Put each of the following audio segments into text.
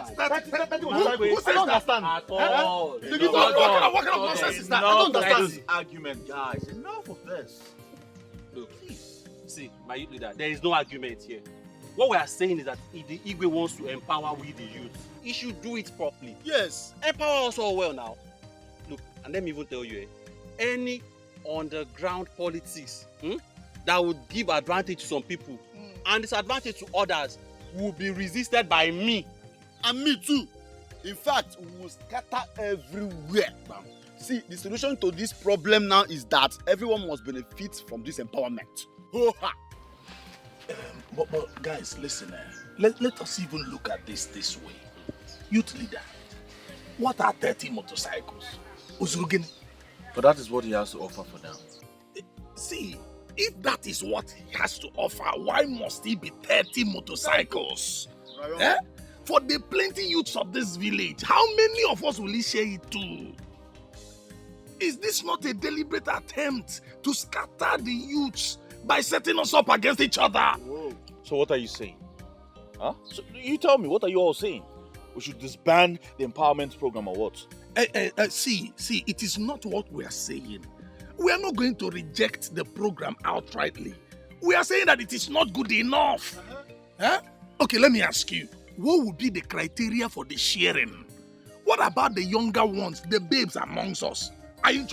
Who says that? At all. What kind of nonsense is that? I don't understand this argument, guys. Enough of this. Look, please. See, my youth leader, there is no argument here. What we are saying is that if the Igwe wants to empower we the youth, he should do it properly. Yes. Empower us all well now. Look, and let me even tell you, any underground politics that would give advantage to some people and disadvantage to others will be resisted by me. And me too. In fact, we will scatter everywhere. See, the solution to this problem now is that everyone must benefit from this empowerment. But guys, listen. Let us even look at this way. Youth leader, what are 30 motorcycles? Uzurugin. But that is what he has to offer for now. See, if that is what he has to offer, why must he be 30 motorcycles? Eh? For the plenty youths of this village, how many of us will he share it to? Is this not a deliberate attempt to scatter the youths by setting us up against each other? Whoa. So what are you saying? Huh? So you tell me, what are you all saying? We should disband the empowerment program or what? See, it is not what we are saying. We are not going to reject the program outrightly. We are saying that it is not good enough. Huh? Okay, let me ask you. What would be the criteria for the sharing? What about the younger ones, the babes amongst us? Ask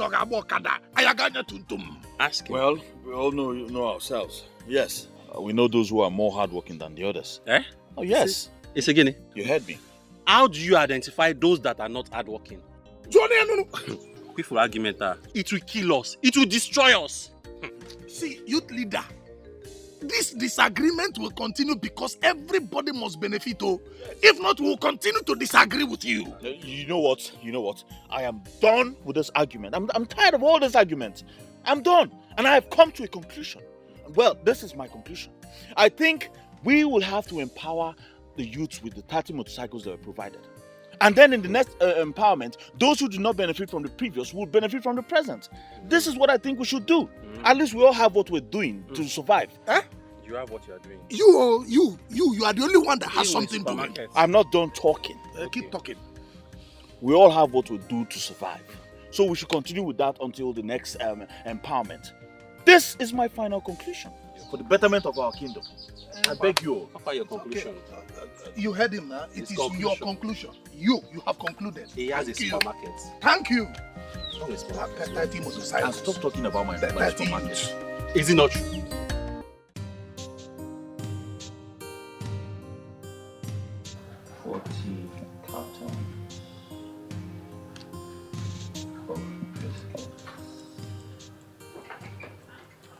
him. Well, we all know ourselves. Yes, we know those who are more hardworking than the others. Eh? Oh, yes. It's again. You heard me. How do you identify those that are not hardworking? Quick for argument, it will kill us. It will destroy us. See, youth leader, this disagreement will continue because everybody must benefit. If not, we will continue to disagree with you. You know what? I am done with this argument. I'm tired of all this argument. I'm done. And I have come to a conclusion. Well, this is my conclusion. I think we will have to empower the youths with the 30 motorcycles that were provided. And then in the next empowerment, those who do not benefit from the previous will benefit from the present. This is what I think we should do. At least we all have what we're doing to survive. Huh? You have what you are doing. You are the only one that has something doing. I'm not done talking. Keep talking. We all have what we do to survive. So we should continue with that until the next empowerment. This is my final conclusion. For the betterment of our kingdom. I beg you all. What your conclusion? You heard him now. It is your conclusion. You have concluded. He has a supermarket. Thank you. 30 motorcycles. And stop talking about my supermarket. Is it not true?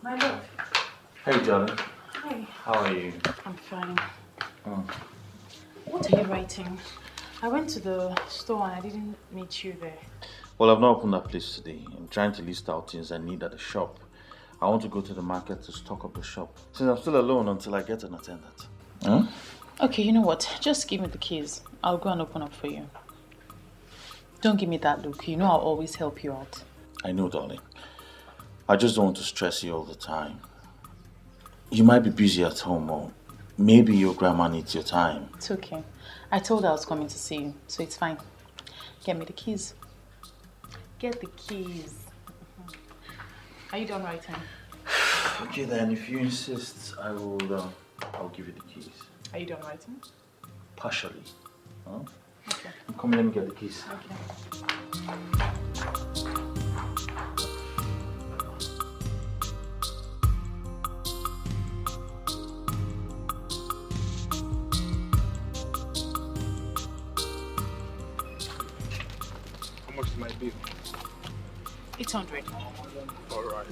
My love. Hey, darling. Hi. How are you? I'm fine. Oh. What are you writing? I went to the store and I didn't meet you there. Well, I've not opened that place today. I'm trying to list out things I need at the shop. I want to go to the market to stock up the shop. Since I'm still alone until I get an attendant. Huh? Okay, you know what? Just give me the keys. I'll go and open up for you. Don't give me that look. You know I'll always help you out. I know, darling. I just don't want to stress you all the time. You might be busy at home, or maybe your grandma needs your time. It's okay. I told her I was coming to see you, so it's fine. Get me the keys. Get the keys. Are you done writing? Okay then, if you insist, I'll give you the keys. Are you done writing? Partially. Huh? Okay. Come, let me get the keys. Okay. How much is my bill? 800. All right.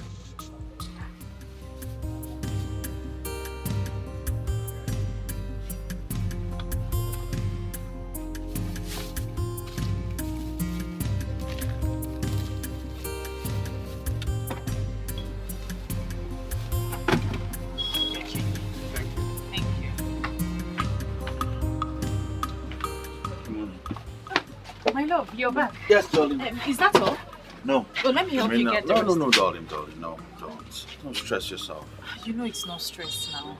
My love, you're back. Yes, darling. Is that all? No. Well, let me help you get the rest. No, darling, no, don't. Don't stress yourself. You know it's no stress now.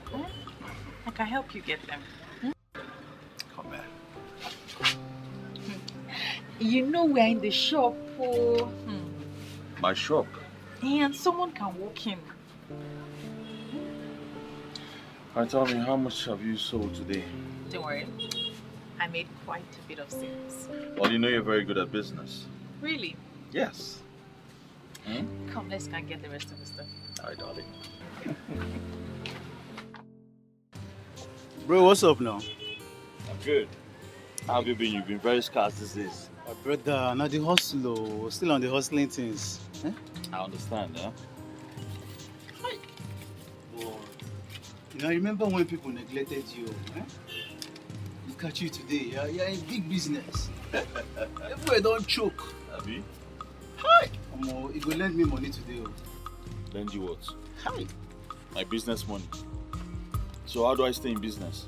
I can help you get them. Come here. You know we're in the shop. Oh. My shop. And someone can walk in. And tell me, how much have you sold today? Don't worry. I made quite a bit of sales. Well, you know you're very good at business. Really? Yes. Come, let's go and get the rest of the stuff. Hi, darling. Bro, what's up now? I'm good. How have you been? You've been very scarce these days. Brother, now the hustle, still on the hustling things. I understand, huh? You know, I remember when people neglected you. Look at you today, you're in big business. Everywhere don't choke. Abi? Hi! You go lend me money today. Lend you what? Hi! My business money. So how do I stay in business?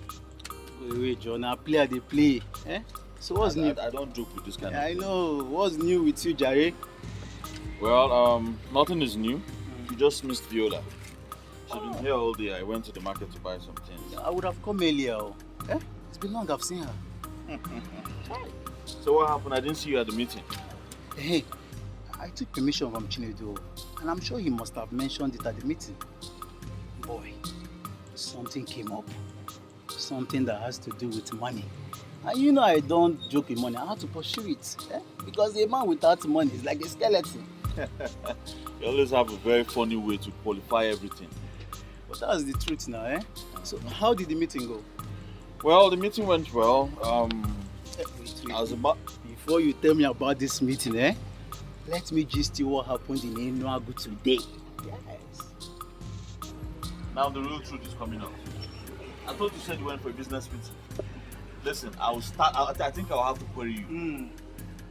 Wait, John, I play. So what's new? I don't joke with this kind of I thing. know. What's new with you, Jare? Well, nothing is new. You just missed Viola. She's been here all day. I went to the market to buy some things. I would have come earlier. It's been long I've seen her. So what happened? I didn't see you at the meeting. Hey, I took permission from Chinedu, and I'm sure he must have mentioned it at the meeting. Boy, something came up. Something that has to do with money. And you know I don't joke with money. I have to pursue it. Because a man without money is like a skeleton. You always have a very funny way to qualify everything. But that's the truth now, So how did the meeting go? Well, the meeting went well. Wait. I was about... Before you tell me about this meeting, let me gist you what happened in Enugu today. Yes. Now the real truth is coming out. I thought you said you went for a business meeting. Listen, I think I'll have to query you.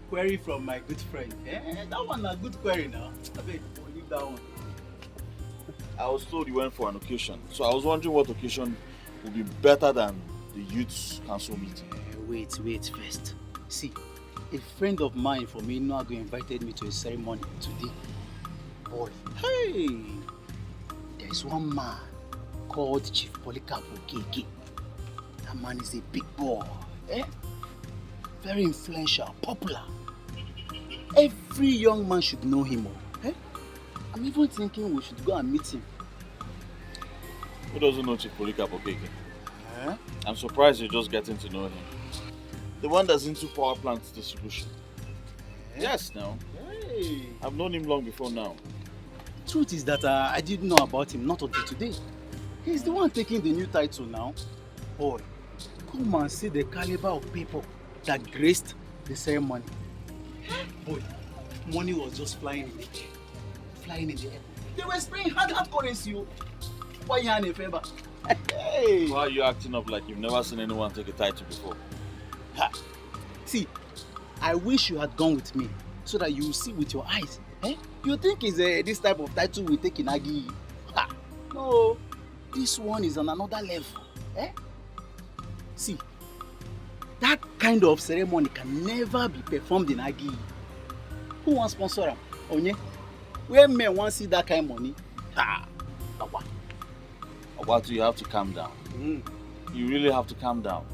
Query from my good friend. That one a good query now. I bet we'll leave that one. I was told you went for an occasion. So I was wondering what occasion would be better than the youth council meeting. Wait first. See, a friend of mine from Enugu invited me to a ceremony today. Boy, hey! There's one man called Chief Polycarp Okeke. That man is a big boy. Very influential, popular. Every young man should know him. I'm even thinking we should go and meet him. Who doesn't know Chief Polycarp Okeke? I'm surprised you're just getting to know him. The one that's into power plant distribution. Yes, now. Hey. I've known him long before now. Truth is that I didn't know about him not until today. He's the one taking the new title now. Boy, come and see the caliber of people that graced the ceremony. Boy, money was just flying in the air. Flying in the air. They were spraying hard currency. Why you in a favor? Hey! Why are you acting up like you've never seen anyone take a title before? See, I wish you had gone with me so that you will see with your eyes. You think it's this type of title we take in Agi? No, this one is on another level. See, that kind of ceremony can never be performed in Agi. Who wants sponsor him? Onye? Where men want to see that kind of money? Obatu, you have to calm down. You really have to calm down.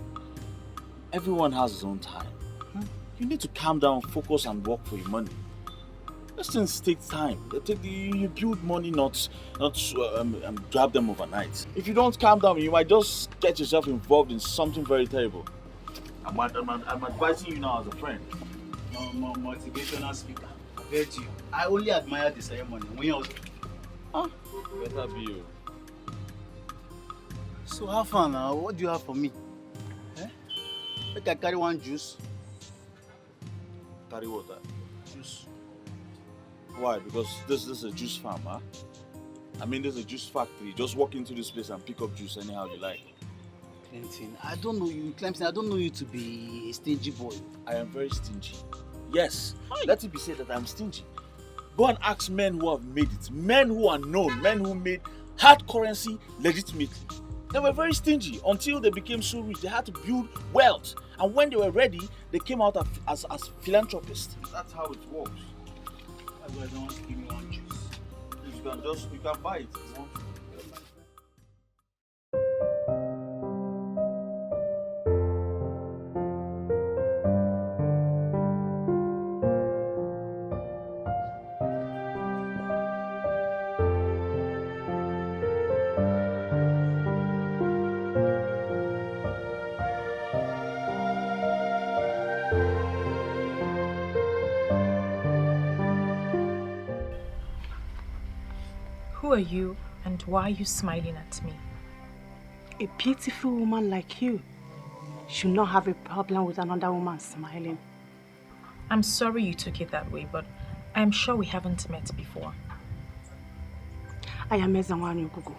Everyone has his own time. You need to calm down, focus and work for your money. These things take time. You build money, not grab them overnight. If you don't calm down, you might just get yourself involved in something very terrible. I'm advising you now as a friend. Motivational speaker. I bet you. I only admire the ceremony. When you Better be you. So how far now? What do you have for me? Make I carry one juice. Carry water. Juice. Why? Because this is a juice farm, huh? I mean, there's a juice factory. Just walk into this place and pick up juice anyhow you like. Clemson, I don't know you. Clemson, I don't know you to be a stingy boy. I am very stingy. Yes. Let it be said that I'm stingy. Go and ask men who have made it. Men who are known. Men who made hard currency legitimately. They were very stingy until they became so rich. They had to build wealth. And when they were ready, they came out as philanthropists. That's how it works. That's why I don't want to give me one juice. You can buy it if you want to. Who are you and why are you smiling at me? A beautiful woman like you should not have a problem with another woman smiling. I'm sorry you took it that way, but I'm sure we haven't met before. I am Ezanwani Gugu.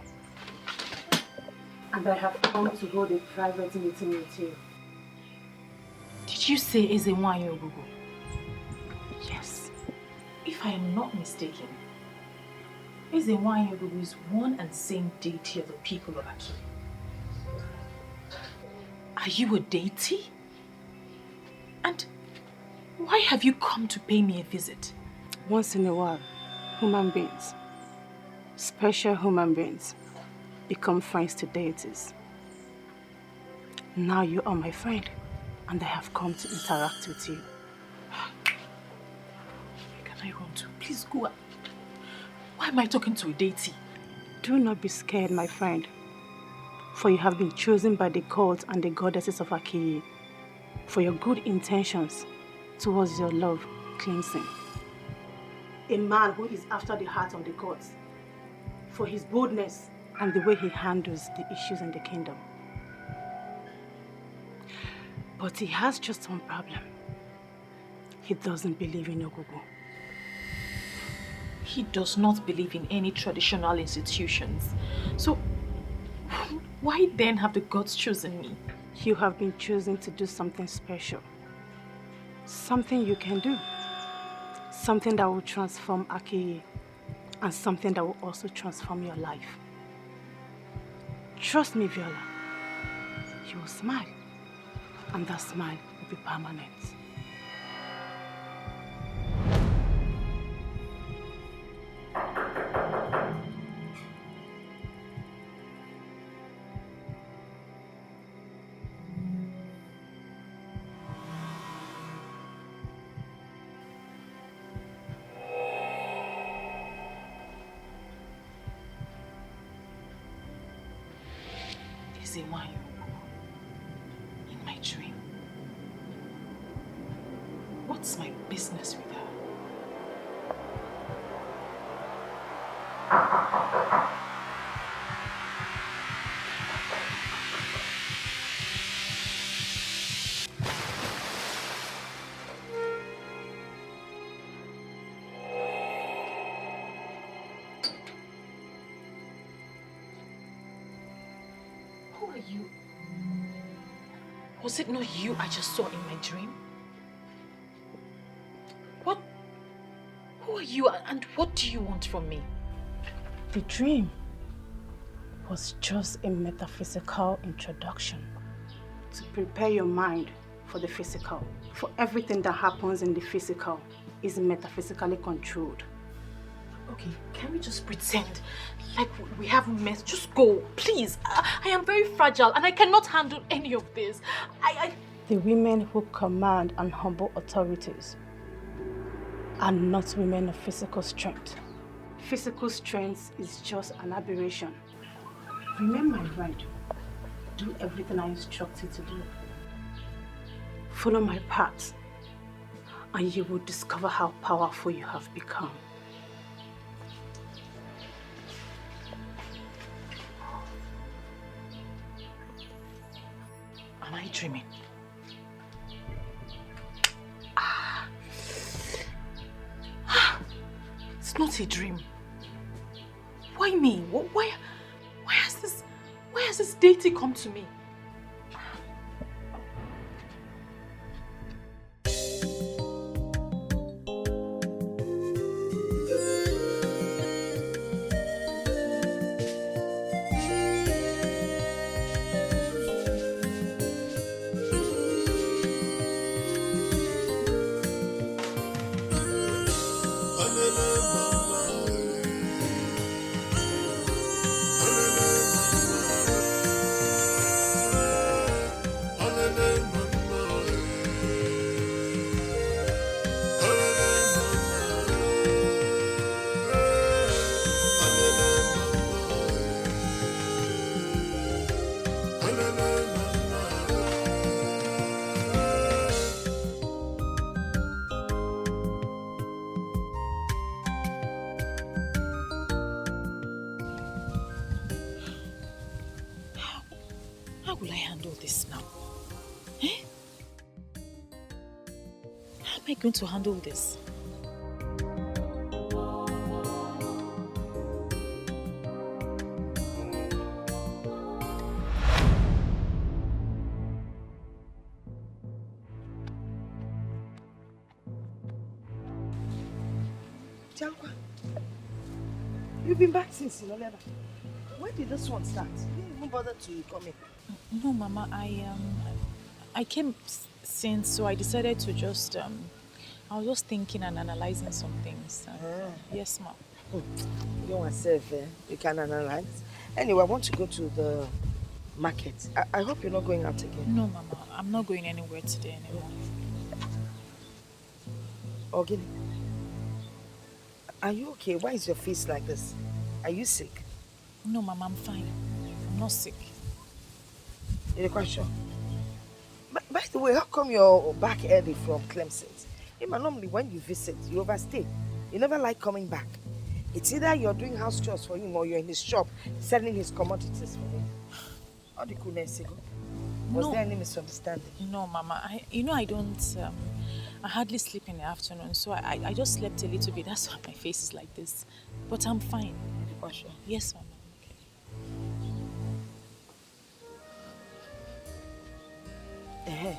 And I have come to hold a private meeting with you. Did you say Ezenwanyi Ogugu? Yes. If I am not mistaken, Ezenwanyi Ogugu is one and same deity of the people of Aki. Are you a deity? And why have you come to pay me a visit? Once in a while, human beings, special human beings, become friends to deities. Now you are my friend, and I have come to interact with you. Where can I run to? Please go. Why am I talking to a deity? Do not be scared, my friend, for you have been chosen by the gods and the goddesses of Akiyi for your good intentions towards your love cleansing. A man who is after the heart of the gods for his boldness and the way he handles the issues in the kingdom. But he has just one problem. He doesn't believe in Ogugu. He does not believe in any traditional institutions. So, why then have the gods chosen me? You have been chosen to do something special. Something you can do. Something that will transform Akiyi. And something that will also transform your life. Trust me, Viola. You will smile. And that smile will be permanent. Ezenwanyi in my dream. What's my business with her? Who are you? Was it not you I just saw in my dream? Who are you and what do you want from me? The dream was just a metaphysical introduction to prepare your mind for the physical. For everything that happens in the physical is metaphysically controlled. Okay, can we just pretend like we haven't met? Just go, please. I am very fragile and I cannot handle any of this. The women who command and humble authorities are not women of physical strength. Physical strength is just an aberration. Remember my word. Do everything I instruct you to do. Follow my path, and you will discover how powerful you have become. Am I dreaming? It's not a dream. Why me? Why has this deity come to me? How will I handle this now? Eh? How am I going to handle this? Jankwa, you've been back since Ilolela. When did this one start? You didn't even bother to come in. No, Mama, I came since, so I decided to just, I was just thinking and analyzing some things. Yes, Mom. You want to serve, you can analyze. Anyway, I want to go to the market. I hope you're not going out again. No, Mama, I'm not going anywhere today anymore. Ogini, are you okay? Why is your face like this? Are you sick? No, Mama, I'm fine. I'm not sick. You're quite sure? By the way, how come you're back early from Clemson's? Normally when you visit, you overstay. You never like coming back. It's either you're doing house chores for him or you're in his shop selling his commodities for him. How did you go? Was there any misunderstanding? No, Mama. I don't... I hardly sleep in the afternoon, so I just slept a little bit. That's why my face is like this. But I'm fine. For sure? Yes, Mama. Okay.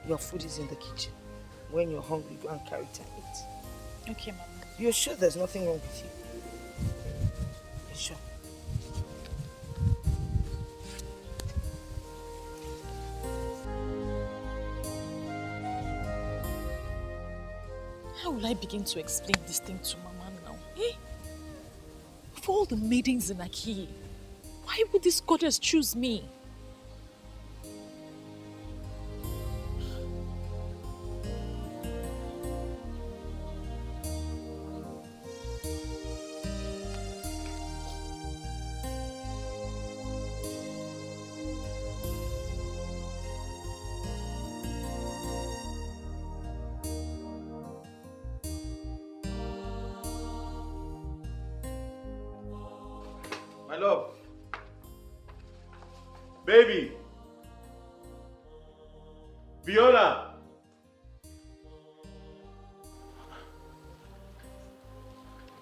Your food is in the kitchen. When you're hungry, go and carry it and eat. Okay, Mama. You're sure there's nothing wrong with you? You're sure? How will I begin to explain this thing to Mama now? Eh? For all the maidens in Aki, why would this goddess choose me? My love. Baby. Viola.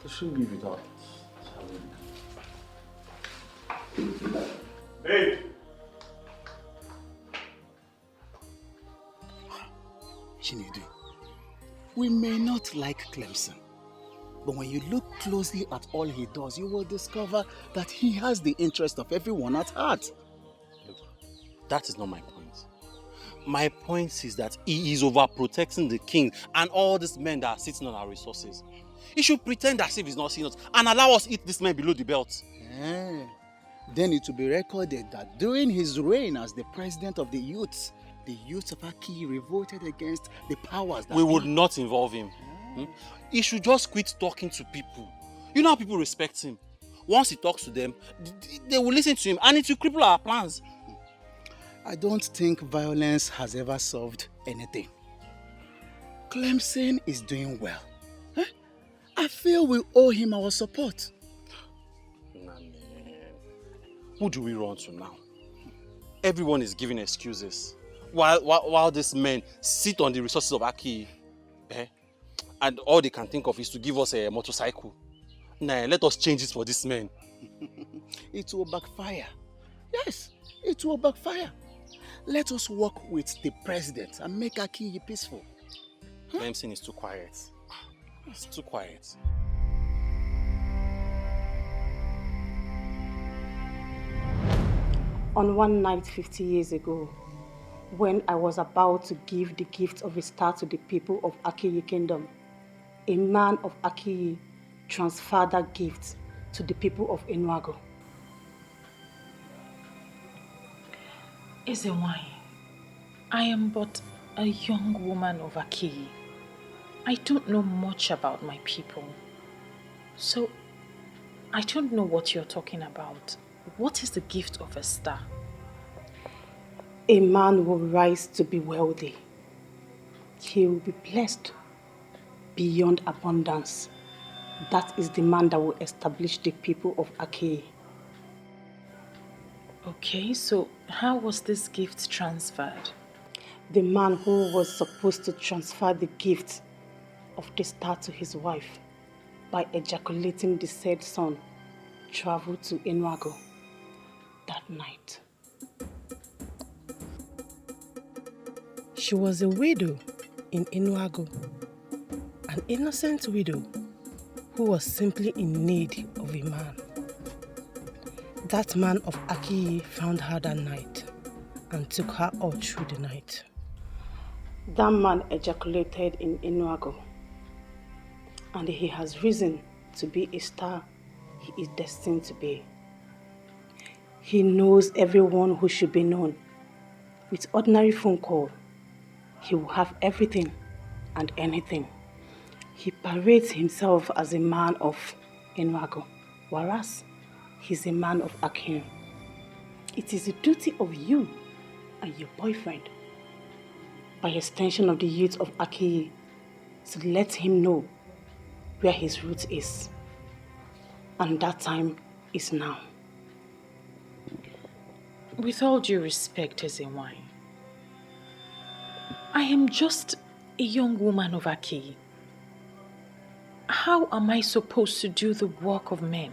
I shouldn't leave without telling. Babe. Chinedu, we may not like Clemson, but when you look closely at all he does, you will discover that he has the interest of everyone at heart. Look, that is not my point. My point is that he is overprotecting the king and all these men that are sitting on our resources. He should pretend as if he's not seeing us and allow us eat this man below the belt. Then it will be recorded that during his reign as the president of the youths of Aki revolted against the powers that we would not involve him. He should just quit talking to people. You know how people respect him. Once he talks to them, they will listen to him and it will cripple our plans. I don't think violence has ever solved anything. Clemson is doing well. I feel we owe him our support. Who do we run to now? Everyone is giving excuses. While these men sit on the resources of Aki, and all they can think of is to give us a motorcycle. Nah, let us change it for this man. It will backfire. Yes, it will backfire. Let us work with the president and make Aki peaceful. Clemson is too quiet. It's too quiet. On one night 50 years ago, when I was about to give the gift of a star to the people of Akiyi Kingdom, a man of Akiyi transferred that gift to the people of Enuago. Ezewai, I am but a young woman of Akiyi. I don't know much about my people. So, I don't know what you're talking about. What is the gift of a star? A man will rise to be wealthy. He will be blessed beyond abundance. That is the man that will establish the people of Akiyi. Okay, so how was this gift transferred? The man who was supposed to transfer the gift of the star to his wife by ejaculating the said son traveled to Enuago that night. She was a widow in Enuago, an innocent widow who was simply in need of a man. That man of Akiyi found her that night and took her all through the night. That man ejaculated in Enuago, and he has risen to be a star he is destined to be. He knows everyone who should be known. With ordinary phone call, he will have everything and anything. He parades himself as a man of Enuago, whereas he's a man of Akin. It is the duty of you and your boyfriend, by extension of the youth of Akiyi, to let him know where his root is. And that time is now. With all due respect, Ezenwai, I am just a young woman of Akiyi. How am I supposed to do the work of men?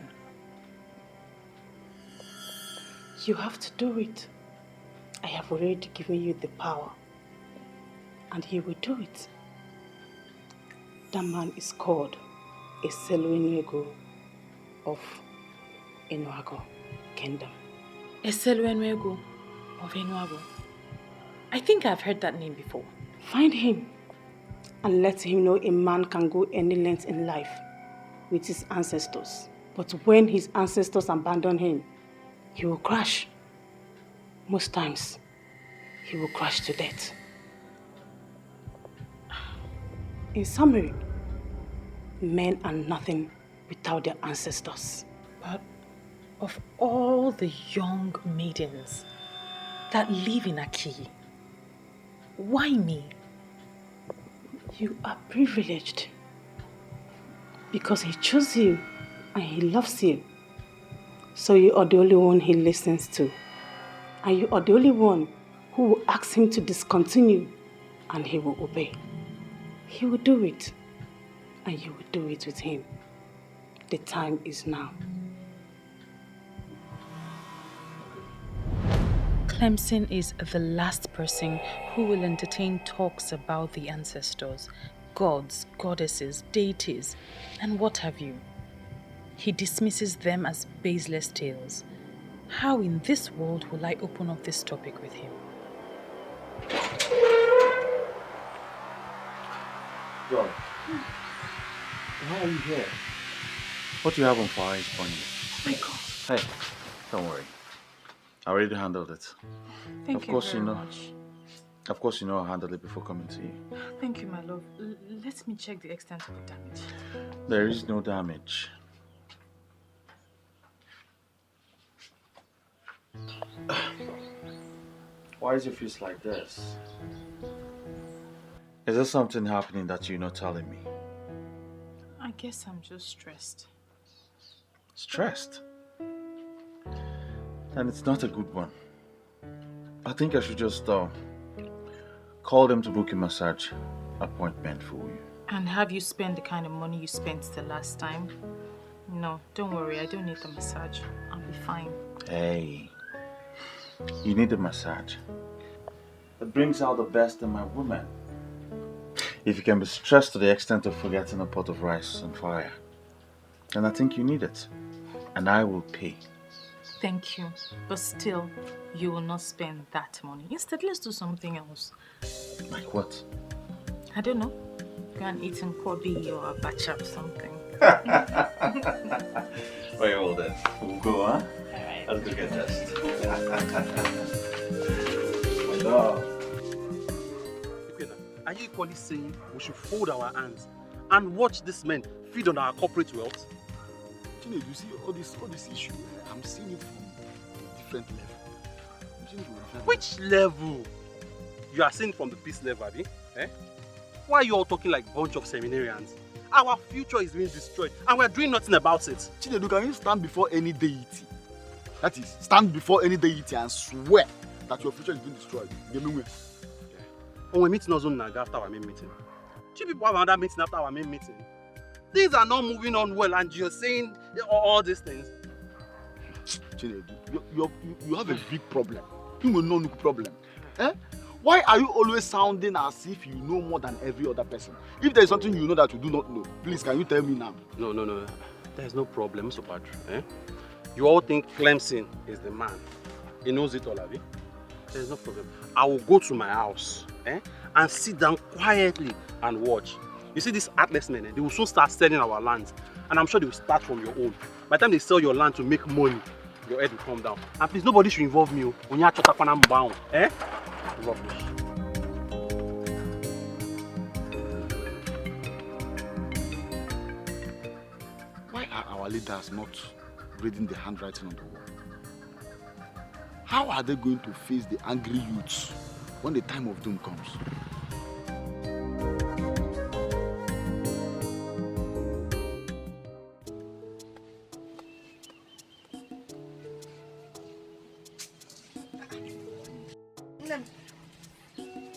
You have to do it. I have already given you the power, and you will do it. That man is called Eseluenuego of Enuago Kingdom. Eseluenuego of Enuago. I think I've heard that name before. Find him and let him know a man can go any length in life with his ancestors. But when his ancestors abandon him, he will crash. Most times, he will crash to death. In summary, men are nothing without their ancestors. But of all the young maidens that live in Akiyi, why me? You are privileged because he chose you and he loves you. So you are the only one he listens to. And you are the only one who will ask him to discontinue and he will obey. He will do it and you will do it with him. The time is now. Clemson is the last person who will entertain talks about the ancestors, gods, goddesses, deities, and what have you. He dismisses them as baseless tales. How in this world will I open up this topic with him? John, why are you here? What do you have on fire is funny. My God. Hey, don't worry. I already handled it. Thank you very much. Of course you know I handled it before coming to you. Thank you, my love. Let me check the extent of the damage. There is no damage. Why is your face like this? Is there something happening that you're not telling me? I guess I'm just stressed. Stressed? And it's not a good one. I think I should just call them to book a massage appointment for you. And have you spent the kind of money you spent the last time? No, don't worry, I don't need the massage. I'll be fine. Hey, you need a massage. It brings out the best in my woman. If you can be stressed to the extent of forgetting a pot of rice on fire, then I think you need it. And I will pay. Thank you. But still, you will not spend that money. Instead, let's do something else. Like what? I don't know. Go and eat in Kobe or Abacha or something. Very well then. We'll go, huh? Alright. Let's go get dressed. My dog. Are you equally saying we should fold our hands and watch these men feed on our corporate wealth? You see all this issue, I'm seeing it from a different level. I'm seeing it from a different Which level? You are seeing from the peace level, Abi? Eh? Why are you all talking like a bunch of seminarians? Our future is being destroyed and we're doing nothing about it. Chinedu, can you stand before any deity That is, stand before any deity and swear that your future is being destroyed. When we meeting us after our main meeting. Two people have another meeting after our main meeting. Things are not moving on well, and you're saying all these things. You have a big problem. You will know no problem. Eh? Why are you always sounding as if you know more than every other person? If there is something you know that you do not know, please can you tell me now? No. There's no problem, Mr. Padre. Eh? You all think Clemson is the man. He knows it all, have you? There's no problem. I will go to my house and sit down quietly and watch. You see these artless men, they will soon start selling our lands. And I'm sure they will start from your own. By the time they sell your land to make money, your head will come down. And please, nobody should involve me. When you are bound, rubbish. Why are our leaders not reading the handwriting on the wall? How are they going to face the angry youths when the time of doom comes?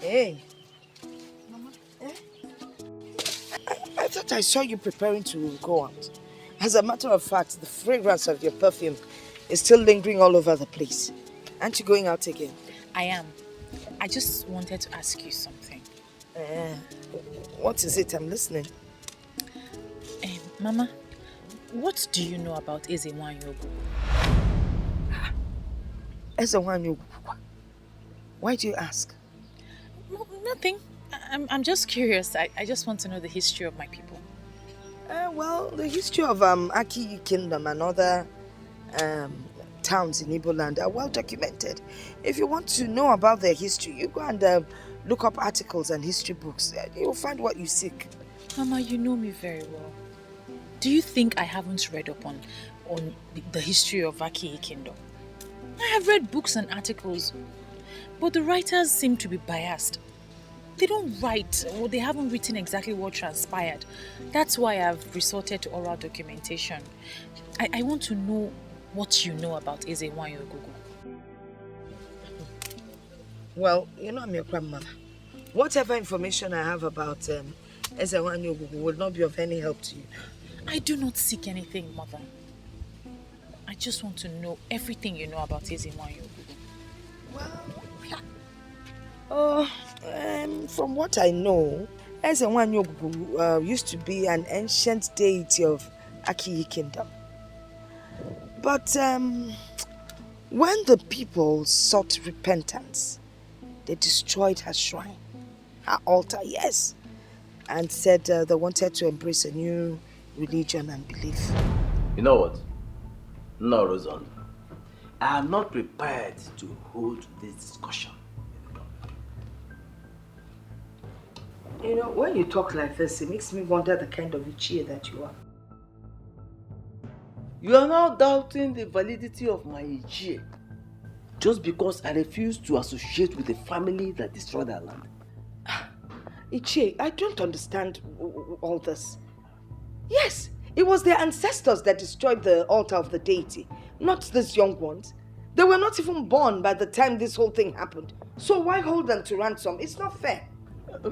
Hey. Mama. I thought I saw you preparing to go out. As a matter of fact, the fragrance of your perfume is still lingering all over the place. Aren't you going out again? I am. I just wanted to ask you something. What is it? I'm listening. Mama, what do you know about Ezewanyogu? Ezewanyogu? Why do you ask? No, nothing. I'm just curious. I just want to know the history of my people. Well, the history of Aki Kingdom and other towns in Igbo land are well documented. If you want to know about their history, you go and look up articles and history books. You'll find what you seek. Mama, you know me very well. Do you think I haven't read up on the history of Aki Kingdom? I have read books and articles, but the writers seem to be biased. They don't write, or they haven't written exactly what transpired. That's why I've resorted to oral documentation. I want to know what you know about Ezewanyogu. Well, you know I'm your grandmother. Whatever information I have about Ezewanyogu will not be of any help to you. I do not seek anything, Mother. I just want to know everything you know about Ezewanyogu. Well, from what I know, Ezewanyogu used to be an ancient deity of Aki Kingdom. But when the people sought repentance, they destroyed her shrine, her altar, yes, and said they wanted to embrace a new religion and belief. You know what? No, Rosan. I am not prepared to hold this discussion. You know, when you talk like this, it makes me wonder the kind of Ichie that you are. You are now doubting the validity of my Ichie just because I refuse to associate with a family that destroyed our land. Ichie, I don't understand all this. Yes, it was their ancestors that destroyed the altar of the deity, not these young ones. They were not even born by the time this whole thing happened. So why hold them to ransom? It's not fair.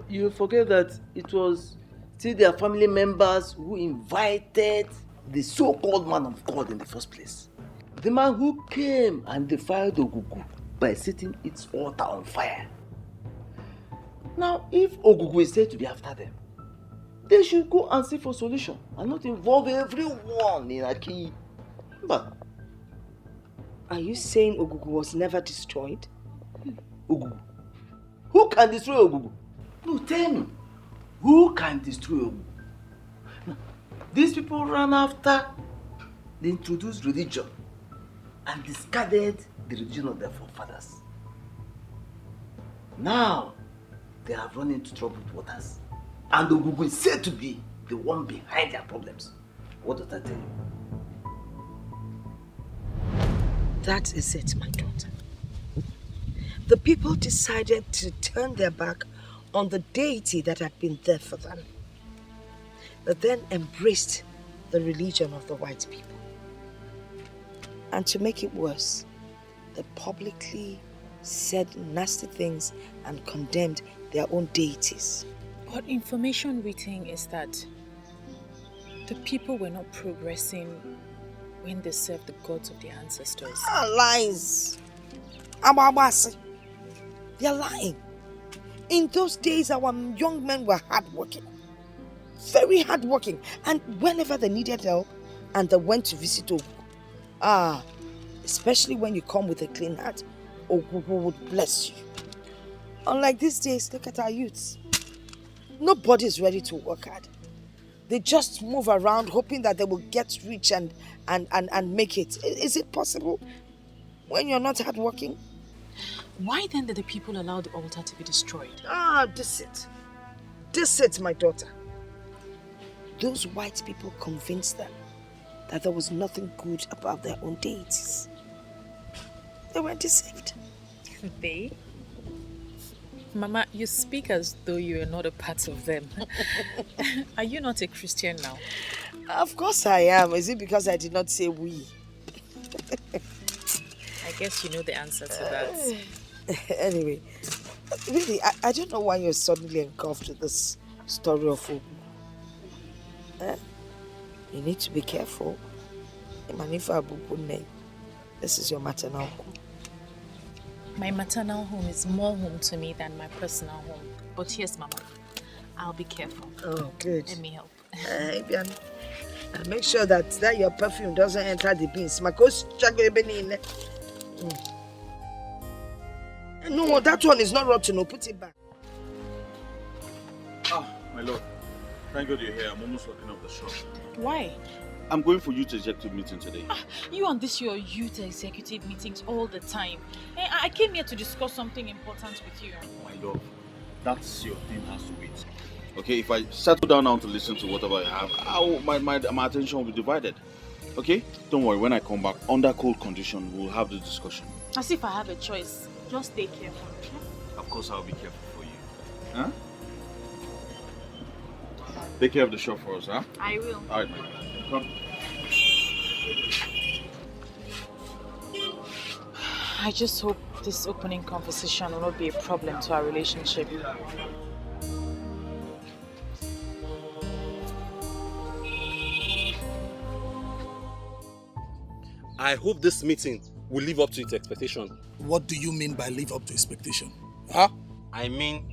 You forget that it was still their family members who invited the so-called man of God in the first place. The man who came and defied Ogugu by setting its altar on fire. Now, if Ogugu is said to be after them, they should go and seek for solution and not involve everyone in Aki. But are you saying Ogugu was never destroyed? Ogugu? Who can destroy Ogugu? No, tell me. Who can destroy Ogugu? Now, these people ran after the introduced religion and discarded the religion of their forefathers. Now, they have run into troubled waters. And Ogugu is said to be the one behind their problems. What does that tell you? That is it, my daughter. The people decided to turn their back on the deity that had been there for them. They then embraced the religion of the white people. And to make it worse, they publicly said nasty things and condemned their own deities. But information we think is that the people were not progressing when they served the gods of their ancestors. Lies! Ababasi. They're lying. In those days, our young men were hardworking. Very hardworking. And whenever they needed help, and they went to visit Ogu, especially when you come with a clean heart, Ogu would bless you. Unlike these days, look at our youths. Nobody is ready to work hard. They just move around hoping that they will get rich and make it. Is it possible when you're not hardworking? Why then did the people allow the altar to be destroyed? This it, my daughter. Those white people convinced them that there was nothing good about their own deities. They were deceived. They? Mama, you speak as though you are not a part of them. Are you not a Christian now? Of course I am. Is it because I did not say we? I guess you know the answer to that. Anyway, really, I don't know why you're suddenly engulfed with this story of Ogu. You need to be careful. This is your maternal home. My maternal home is more home to me than my personal home. But yes, Mama, I'll be careful. Oh, good. Let me help. Make sure that your perfume doesn't enter the beans. No, that one is not rotten. No, put it back. My lord. Thank God you're here. I'm almost locking up the shop. Why? I'm going for youth executive meeting today. You and your youth executive meetings all the time. I came here to discuss something important with you. My love, that's your thing has to wait. Okay, if I settle down now to listen to whatever I have, my attention will be divided. Okay? Don't worry, when I come back, under cold condition, we'll have the discussion. As if I have a choice. Just stay careful. Of course, I'll be careful for you. Huh? Take care of the shop for us, huh? I will. Alright, my God. Come. I just hope this opening conversation will not be a problem to our relationship. I hope this meeting will live up to its expectation. What do you mean by live up to expectation? Huh? I mean,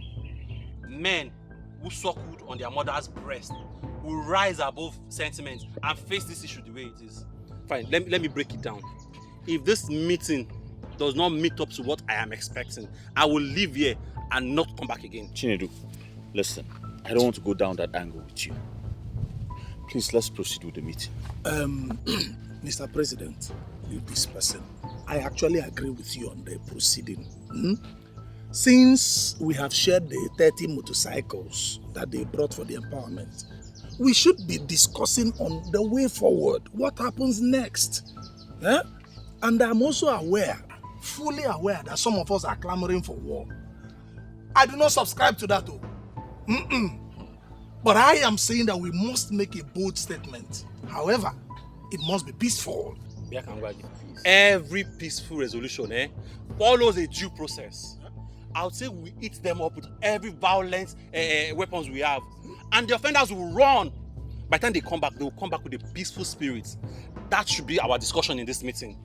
men who suckled on their mother's breast will rise above sentiment and face this issue the way it is. Fine, let me break it down. If this meeting does not meet up to what I am expecting, I will leave here and not come back again. Chinedu, listen, I don't want to go down that angle with you. Please, let's proceed with the meeting. Mr. President, leave this person. I actually agree with you on the proceeding. Since we have shared the 30 motorcycles that they brought for the empowerment, we should be discussing on the way forward, what happens next. And I'm also aware, fully aware, that some of us are clamoring for war. I do not subscribe to that though. But I am saying that we must make a bold statement. However, it must be peaceful. Every peaceful resolution follows a due process. I would say we eat them up with every violent weapons we have. And the offenders will run. By the time they come back, they will come back with a peaceful spirit. That should be our discussion in this meeting.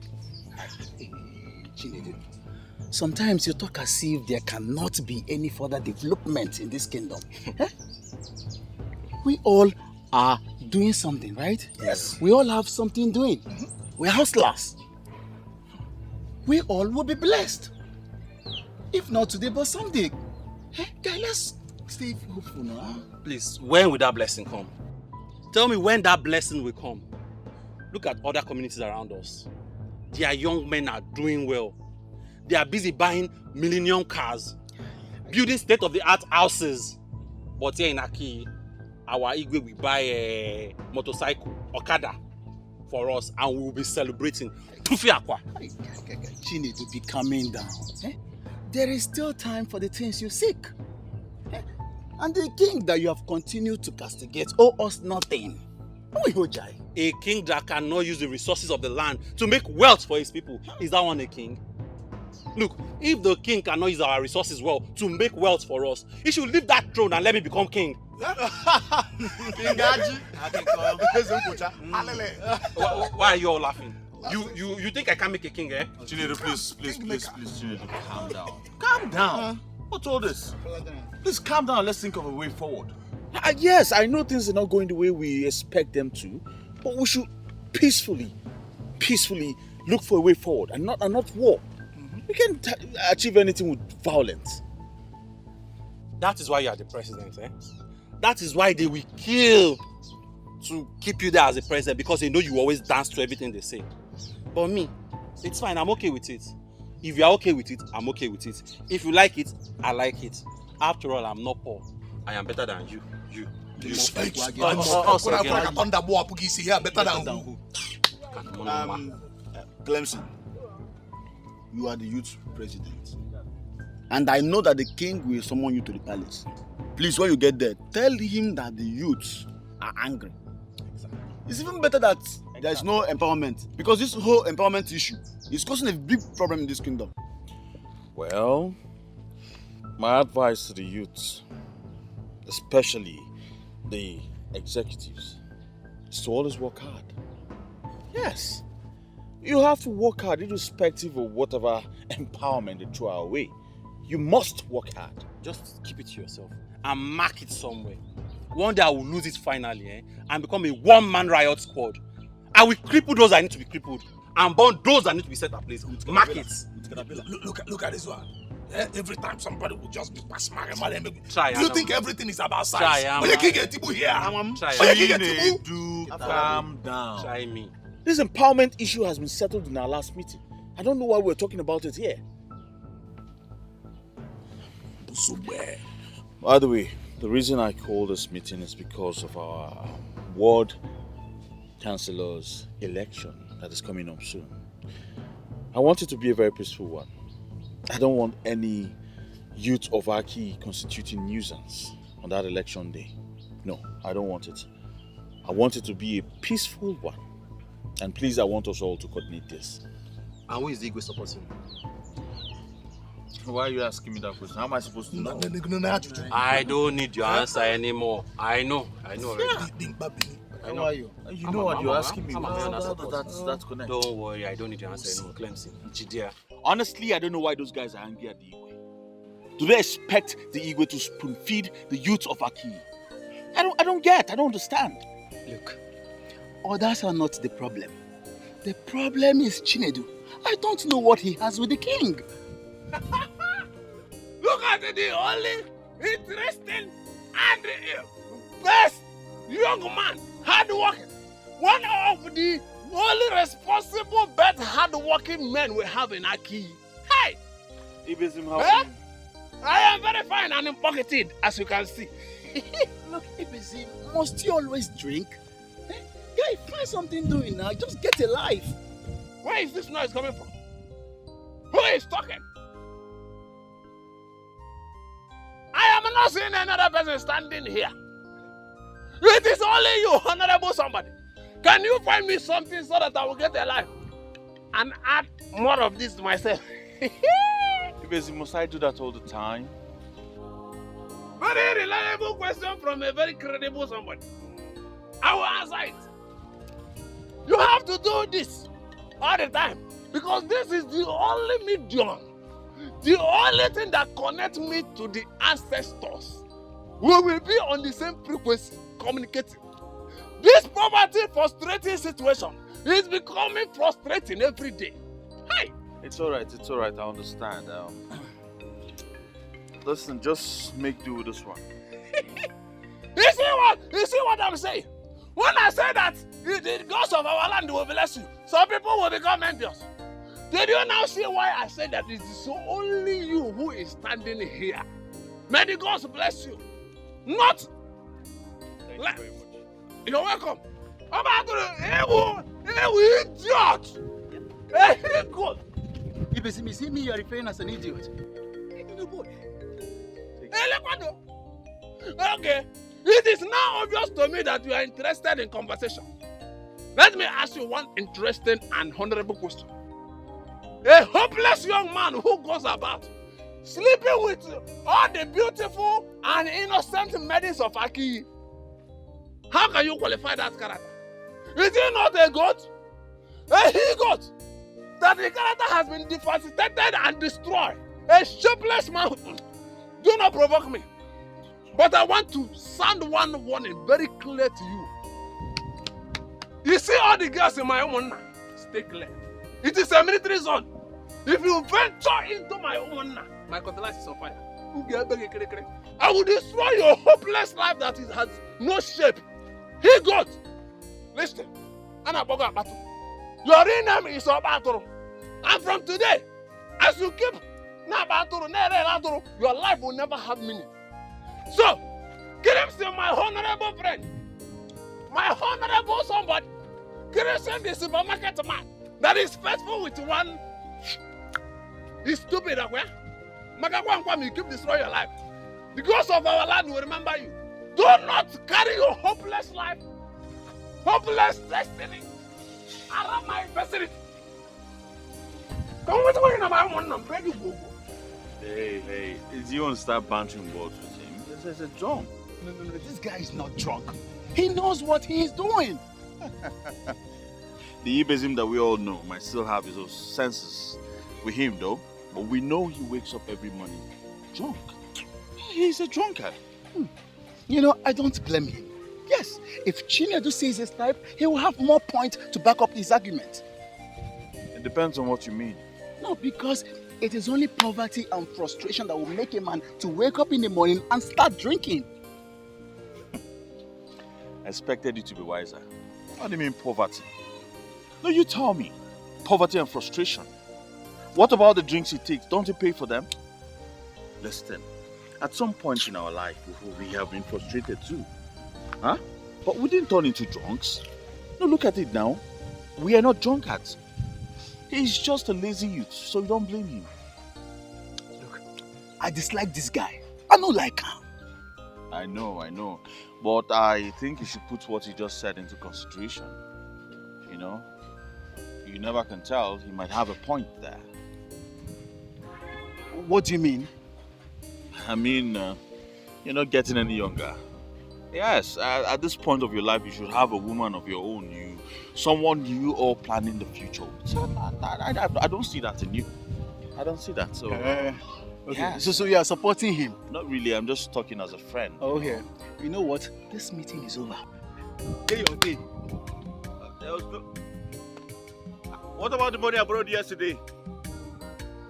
Sometimes you talk as if there cannot be any further development in this kingdom. We all are doing something, right? Yes. We all have something doing. We're hustlers. We all will be blessed. If not today, but someday. Guy, let's stay hopeful now. Please, when will that blessing come? Tell me when that blessing will come. Look at other communities around us. Their young men are doing well. They are busy buying millennium cars, building state-of-the-art houses. But here in Aki, our Igwe will buy a motorcycle, Okada, for us, and we will be celebrating. Tufi Akwa. Chinedu, be calming down. There is still time for the things you seek. And the king that you have continued to castigate owe us nothing. A king that cannot use the resources of the land to make wealth for his people. Is that one a king? Look, if the king cannot use our resources well to make wealth for us, he should leave that throne and let me become king. Why are you all laughing? You think I can make a king, eh? Chinedu, please, Chinedu, calm down. Calm down. What's all this? Please calm down. Let's think of a way forward. Yes, I know things are not going the way we expect them to, but we should peacefully look for a way forward and not war. We can't achieve anything with violence. That is why you are the president, eh? That is why they will kill to keep you there as the president, because they know you always dance to everything they say. But me, it's fine, I'm okay with it. If you are okay with it, I'm okay with it. If you like it, I like it. After all, I'm not poor. I am better than you. Clemson, you are the youth president. And I know that the king will summon you to the palace. Please, when you get there, tell him that the youths are angry. It's even better that there is no empowerment, because this whole empowerment issue is causing a big problem in this kingdom. Well, my advice to the youths, especially the executives, is to always work hard. Yes, you have to work hard irrespective of whatever empowerment they throw our way. You must work hard. Just keep it to yourself and mark it somewhere. One day I will lose it finally, eh? And become a one-man riot squad. I will cripple those that need to be crippled and burn those that need to be set ablaze. Mark it. Look at this one. Every time somebody will just be pass my Try. Do you think everything is about size? When you get people here, calm down. Try me. This empowerment issue has been settled in our last meeting. I don't know why we're talking about it here. By the way, the reason I called this meeting is because of our ward councillor's election that is coming up soon. I want it to be a very peaceful one. I don't want any youth of Aki constituting nuisance on that election day. No, I don't want it. I want it to be a peaceful one. And please, I want us all to coordinate this. And who is the Igwe supporting? Why are you asking me that question? How am I supposed to know? I don't need your answer anymore. I know already. I know you. You know what you're asking me. That's connected. Don't worry, I don't need your answer anymore. Clemson, Jidia. Honestly, I don't know why those guys are angry at the Igwe. Do they expect the Igwe to spoon feed the youth of Aki? I don't understand. Look, others are not the problem. The problem is Chinedu. I don't know what he has with the king. Look at the only interesting and best young man, hard-working. One of the only responsible, but hard-working men we have in Aki. Hey! I am very fine and pocketed, as you can see. Look, Ibezim, must you always drink? Guy, find something doing now. Just get a life. Where is this noise coming from? Who is talking? I am not seeing another person standing here. It is only you, honorable somebody. Can you find me something so that I will get a life and add more of this to myself? Must I do that all the time? Very reliable question from a very credible somebody. I will answer it. You have to do this all the time because this is the only medium, the only thing that connects me to the ancestors. We will be on the same frequency, communicating. This poverty frustrating situation is becoming frustrating every day. Hi. It's all right, I understand. Listen, just make do with this one. You see what I'm saying? When I say that the gods of our land will bless you, some people will become envious. Did you now see why I said that it is only you who is standing here? May the gods bless you. Not. Thank you very much. You're welcome. How about the idiot? Hey, good. Ibezim, you see me, you're referring as an idiot. Okay. It is now obvious to me that you are interested in conversation. Let me ask you one interesting and honorable question. A hopeless young man who goes about sleeping with all the beautiful and innocent maidens of Aki. How can you qualify that character? Is he not a goat? A he-goat? That the character has been devastated and destroyed. A shapeless mountain. Do not provoke me. But I want to sound one warning very clear to you. You see all the girls in my home now? Stay clear. It is a military zone. If you venture into my home now, my cutlass is on fire. I will destroy your hopeless life that it has no shape. He got. Listen. Your real name is Obatoro. And from today, as you keep your life will never have meaning. So, Kirimsi, my honorable friend, my honorable somebody, Kirimsi, the supermarket man that is faithful with one, is stupid. You keep destroying your life. The ghost of our land will remember you. Do not carry your hopeless life, hopeless destiny around my facility. Come with me in my one number. Hey, is you want to start bantering words with him? It's a joke. No, this guy is not drunk. He knows what he is doing. The Ibezim that we all know might still have his own senses with him though, but we know he wakes up every morning drunk. He's a drunkard. You know, I don't blame him. Yes, if Chinedu sees his type, he will have more points to back up his argument. It depends on what you mean. No, because it is only poverty and frustration that will make a man to wake up in the morning and start drinking. I expected you to be wiser. What do you mean poverty? No, you tell me. Poverty and frustration. What about the drinks he takes? Don't he pay for them? Listen, at some point in our life, we have been frustrated too. Huh? But we didn't turn into drunks. No, look at it now. We are not drunkards. He's just a lazy youth, so you don't blame him. Look, I dislike this guy. I don't like him. I know. But I think you should put what he just said into consideration. You know? You never can tell. He might have a point there. What do you mean? I mean, you're not getting any younger. Yes, at this point of your life, you should have a woman of your own. Someone you all planning the future with. I don't see that in you. I don't see that. So, okay. Yeah. So you are supporting him? Not really. I'm just talking as a friend. Okay. You know what? This meeting is over. Hey, your day. What about the money I borrowed yesterday?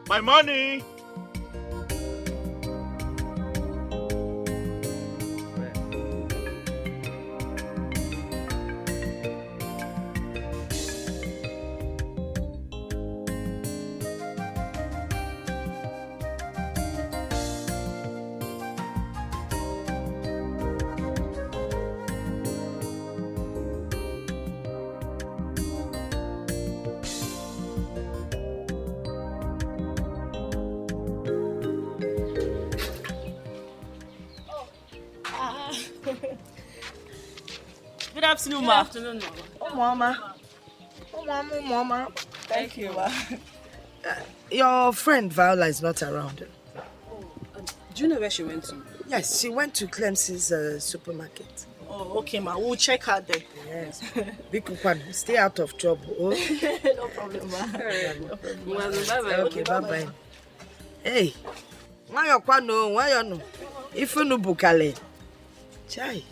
My money! Good afternoon, ma. Good afternoon, Mama. Mama. Thank you, ma. Your friend Viola is not around. Do you know where she went to? Yes, she went to Clemson's supermarket. Oh, okay, ma. We'll check her there. Yes. Bikukwan, stay out of trouble. Oh? No problem, ma. No problem. Bye-bye. Okay, bye-bye. Hey, why you kwano? Why you no? If you no bukale, chai.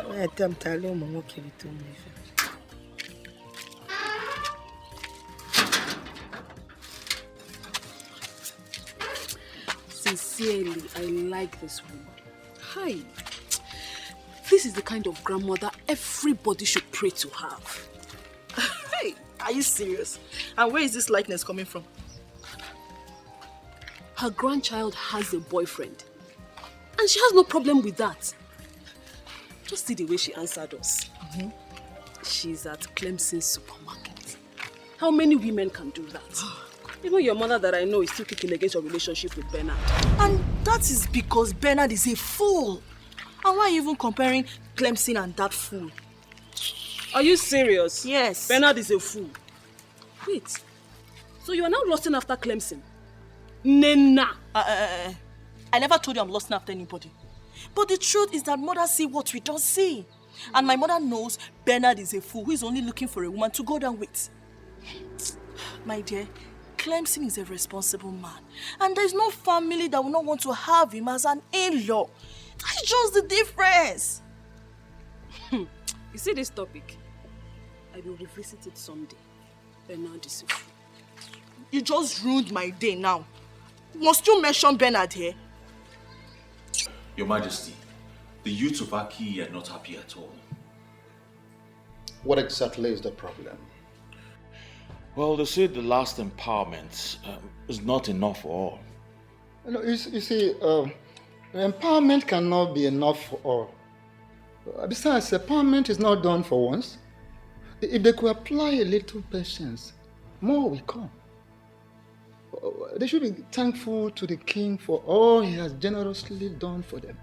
I attempt to learn my work with me. Sincerely, I like this woman. Hi. This is the kind of grandmother everybody should pray to have. Hey, are you serious? And where is this likeness coming from? Her grandchild has a boyfriend. And she has no problem with that. Just see the way she answered us. She's at Clemson's supermarket. How many women can do that? Even your mother that I know is still kicking against your relationship with Bernard. And that is because Bernard is a fool. And why are you even comparing Clemson and that fool? Are you serious? Yes. Bernard is a fool. Wait. So you are now lusting after Clemson? Nena. I never told you I'm lusting after anybody. But the truth is that mother see what we don't see. And my mother knows Bernard is a fool who is only looking for a woman to go down with. My dear, Clemson is a responsible man. And there is no family that will not want to have him as an in-law. That's just the difference. You see this topic? I will revisit it someday. Bernard is a fool. You just ruined my day now. Must you mention Bernard here? Your Majesty, the youths of Aki are not happy at all. What exactly is the problem? Well, they say the last empowerment is not enough for all. You see, empowerment cannot be enough for all. Besides, empowerment is not done for once. If they could apply a little patience, more will come. They should be thankful to the king for all he has generously done for them.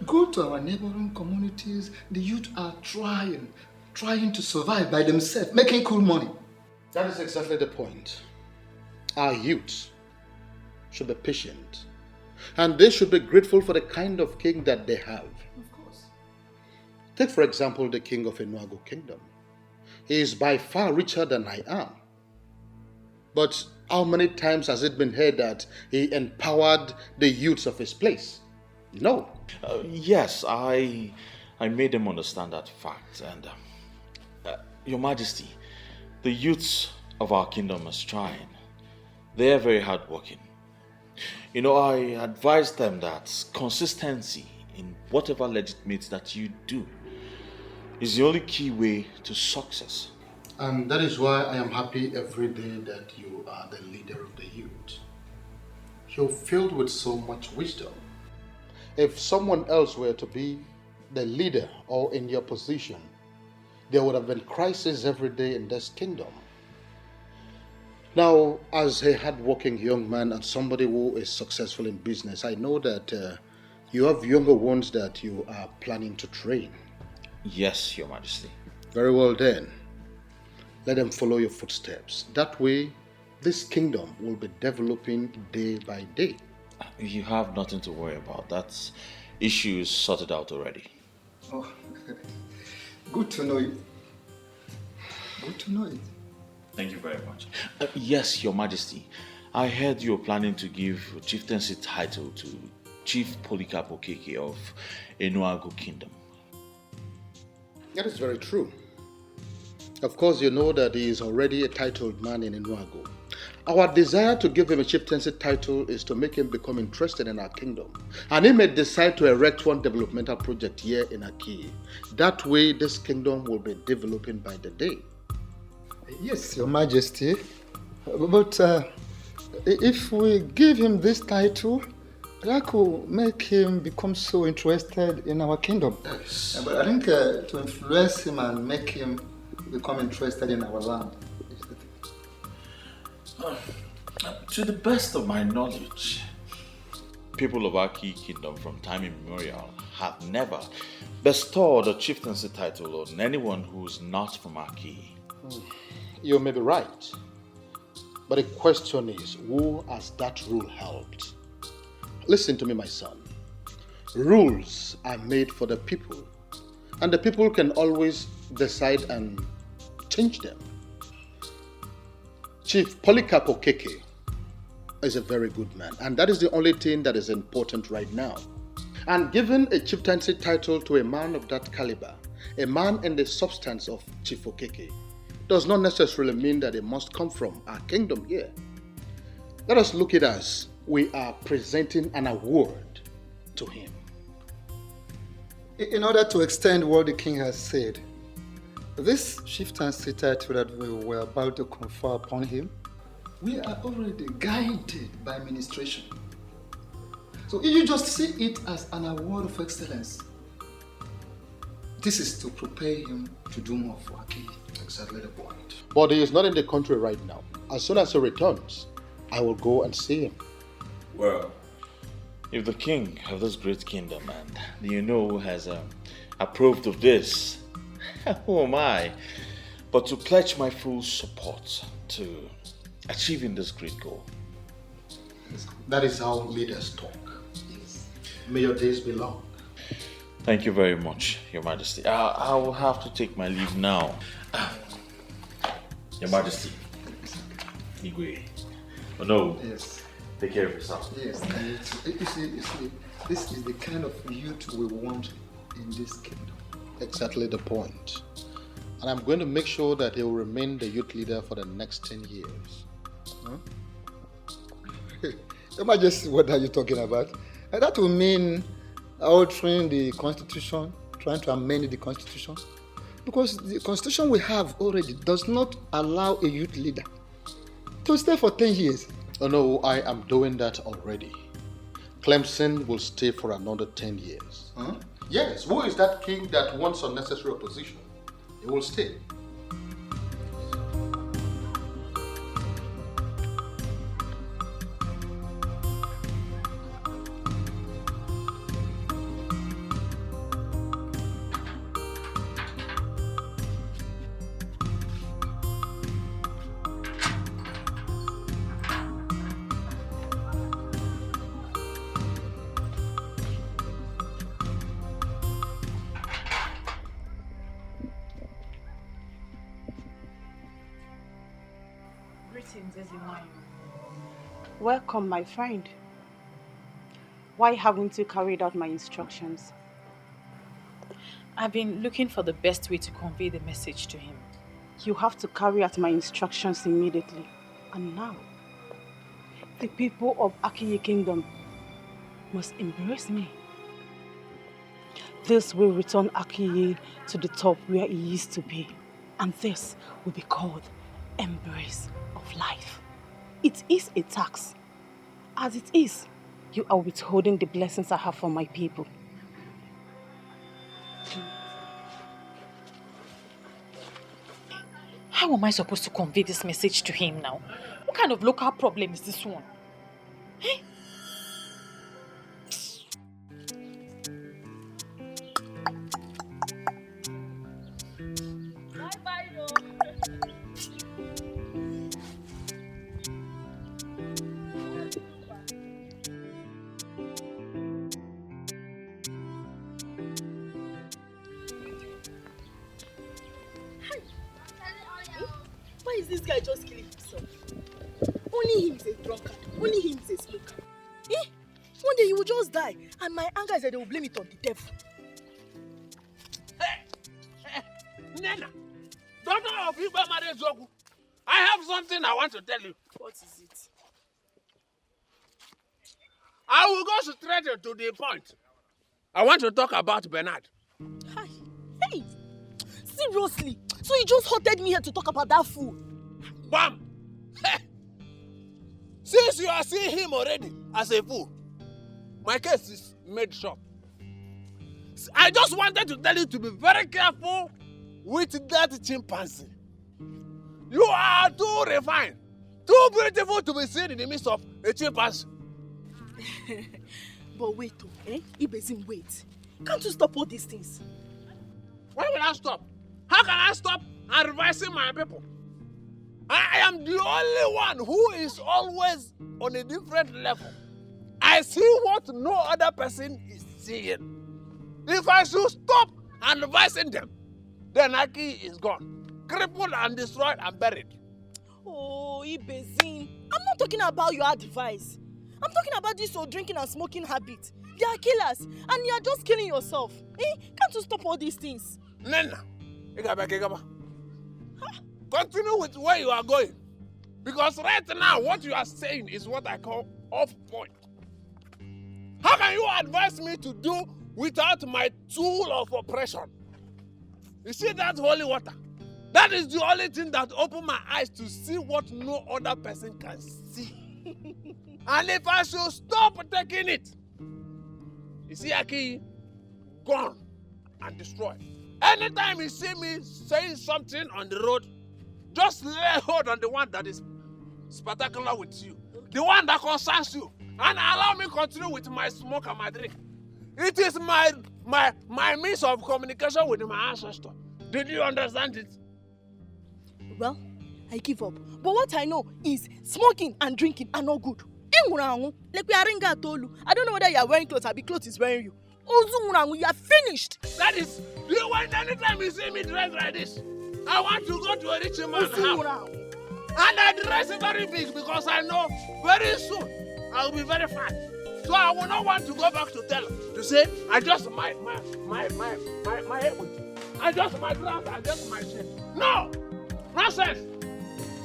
Go to our neighboring communities. The youth are trying to survive by themselves, making cool money. That is exactly the point. Our youths should be patient. And they should be grateful for the kind of king that they have. Of course. Take, for example, the king of Enuago Kingdom. He is by far richer than I am. But how many times has it been heard that he empowered the youths of his place? No. Yes, I made them understand that fact. And Your Majesty, the youths of our kingdom are trying. They are very hardworking. You know, I advise them that consistency in whatever legitimate that you do is the only key way to success. And that is why I am happy every day that you are the leader of the youth. You're filled with so much wisdom. If someone else were to be the leader or in your position, there would have been crisis every day in this kingdom. Now, as a hardworking young man and somebody who is successful in business, I know that you have younger ones that you are planning to train. Yes, Your Majesty. Very well then. Let them follow your footsteps. That way, this kingdom will be developing day by day. You have nothing to worry about. That issue is sorted out already. Oh, good to know it. Good to know it. Thank you very much. Yes, Your Majesty. I heard you're planning to give a chieftaincy title to Chief Polycarp Okeke of Enuago Kingdom. That is very true. Of course, you know that he is already a titled man in Enuago. Our desire to give him a chieftaincy title is to make him become interested in our kingdom. And he may decide to erect one developmental project here in Aki. That way, this kingdom will be developing by the day. Yes, Your Majesty. But if we give him this title, that could make him become so interested in our kingdom. Yes. But I think to influence him and make him become interested in our land. To the best of my knowledge, people of Aki Kingdom from time immemorial have never bestowed a chieftaincy title on anyone who is not from Aki. You may be right. But the question is, who has that rule helped? Listen to me, my son. Rules are made for the people. And the people can always decide and change them. Chief Polycarp Okeke is a very good man, and that is the only thing that is important right now. And giving a chieftaincy title to a man of that caliber, a man in the substance of Chief Okeke, does not necessarily mean that it must come from our kingdom here. Let us look at it as we are presenting an award to him. In order to extend what the king has said, this chieftaincy title that we were about to confer upon him, we are already guided by administration. So if you just see it as an award of excellence, this is to prepare him to do more for Aki. Exactly the point. But he is not in the country right now. As soon as he returns, I will go and see him. Well, if the king of this great kingdom and has approved of this, Who am I? But to pledge my full support to achieving this great goal. That is how leaders talk. May your days be long. Thank you very much, Your Majesty. I will have to take my leave now. Your Majesty. Igwe. Oh no. Yes. Take care of yourself. Yes. You see, this is the kind of youth we want in this kingdom. Exactly the point. And I'm going to make sure that he will remain the youth leader for the next 10 years. Huh? Your Majesty, what are you talking about? That will mean altering the constitution, trying to amend the constitution. Because the constitution we have already does not allow a youth leader to stay for 10 years. Oh no, I am doing that already. Clemson will stay for another 10 years. Huh? Yes, who is that king that wants unnecessary opposition? He will stay. Welcome, my friend. Why haven't you carried out my instructions? I've been looking for the best way to convey the message to him. You have to carry out my instructions immediately. And now, the people of Akiyi Kingdom must embrace me. This will return Akiyi to the top where he used to be. And this will be called embrace of life. It is a tax. As it is, you are withholding the blessings I have for my people. How am I supposed to convey this message to him now? What kind of local problem is this one? Eh? Why is this guy just killing himself? Only him is a drunkard. Only him is a smoker. One day he will just die, and my anger is that they will blame it on the devil. Hey, Nena, daughter of Igba Marezogu, I have something I want to tell you. What is it? I will go straight to the point. I want to talk about Bernard. Hi. Hey, seriously? So you just hotted me here to talk about that fool? Bam! Since you are seeing him already as a fool, my case is made short. I just wanted to tell you to be very careful with that chimpanzee. You are too refined, too beautiful to be seen in the midst of a chimpanzee. But wait, Ibezim, wait. Can't you stop all these things? Why will I stop? How can I stop advising my people? I am the only one who is always on a different level. I see what no other person is seeing. If I should stop advising them, then Aki is gone, crippled and destroyed and buried. Oh, Ibezim, I'm not talking about your advice. I'm talking about this your drinking and smoking habit. They are killers, and you are just killing yourself. Can't you stop all these things? Nena, continue with where you are going. Because right now, what you are saying is what I call off point. How can you advise me to do without my tool of oppression? You see that holy water? That is the only thing that opened my eyes to see what no other person can see. And if I should stop taking it, you see Aki, gone and destroyed. Anytime you see me saying something on the road, just lay hold on the one that is spectacular with you, the one that concerns you, and allow me continue with my smoke and my drink. It is my means of communication with my ancestor. Did you understand it? Well, I give up. But what I know is smoking and drinking are not good. Like we are in Gatolu. I don't know whether you are wearing clothes or the clothes is wearing you. You are finished. That is, do you want anytime you see me dressed like this? I want to go to a rich man's house. And I dress very big because I know very soon I will be very fat. So I will not want to go back to tell her to say I just my head with I just my dress, I just my shirt. No! Nonsense!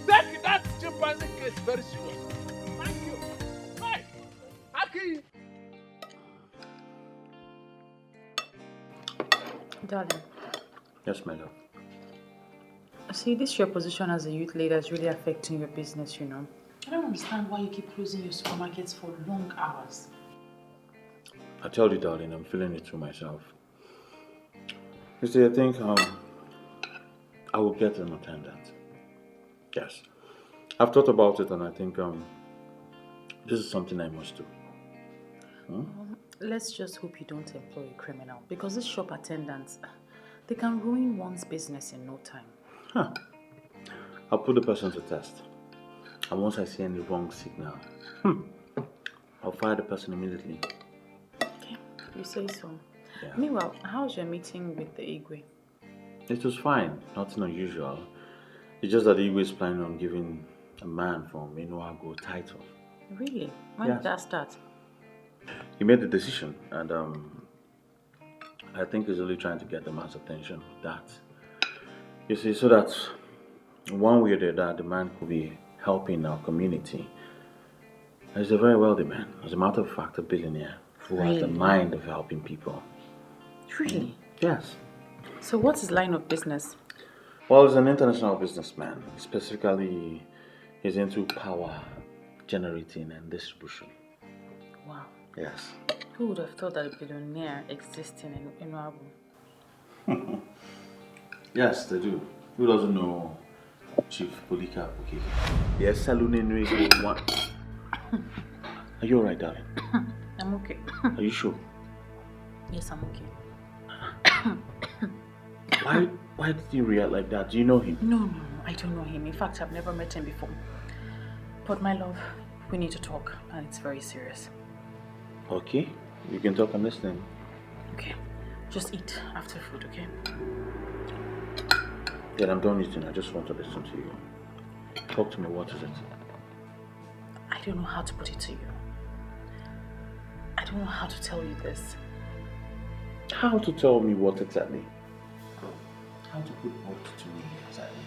Take that chimpanzee case very serious. Thank you. Hey! Aki! Darling. Yes, my love. See, this your position as a youth leader is really affecting your business, you know. I don't understand why you keep closing your supermarkets for long hours. I tell you, darling, I'm feeling it too myself. You see, I think I will get an attendant. Yes. I've thought about it and I think this is something I must do. Let's just hope you don't employ a criminal, because these shop attendants, they can ruin one's business in no time. Huh. I'll put the person to test. And once I see any wrong signal, I'll fire the person immediately. Okay, you say so. Yeah. Meanwhile, how's your meeting with the Igwe? It was fine, nothing unusual. It's just that the Igwe is planning on giving a man from Inuago a title. Really? When Yes. did that start? He made the decision and I think he's only trying to get the man's attention with that. You see, so that one way or the other, the man could be helping our community. He's a very wealthy man. As a matter of fact, a billionaire who has the Really? mind of helping people. Really? Yes. So what's his line of business? Well, he's an international businessman. Specifically, he's into power generating and distribution. Wow. Yes. Who would have thought that a billionaire existing in Inuagu? Yes, they do. Who doesn't know Chief Polika Okeke? Yes, Salune Nwego one. Are you alright, darling? I'm okay. Are you sure? Yes, I'm okay. Why did you react like that? Do you know him? No, I don't know him. In fact, I've never met him before. But my love, we need to talk, and it's very serious. Okay, you can talk. I'm listening. Okay, just eat after food, okay? Yeah, I'm done eating. I just want to listen to you. Talk to me. What is it? I don't know how to put it to you. I don't know how to tell you this. How to tell me what exactly? How to put what to me exactly?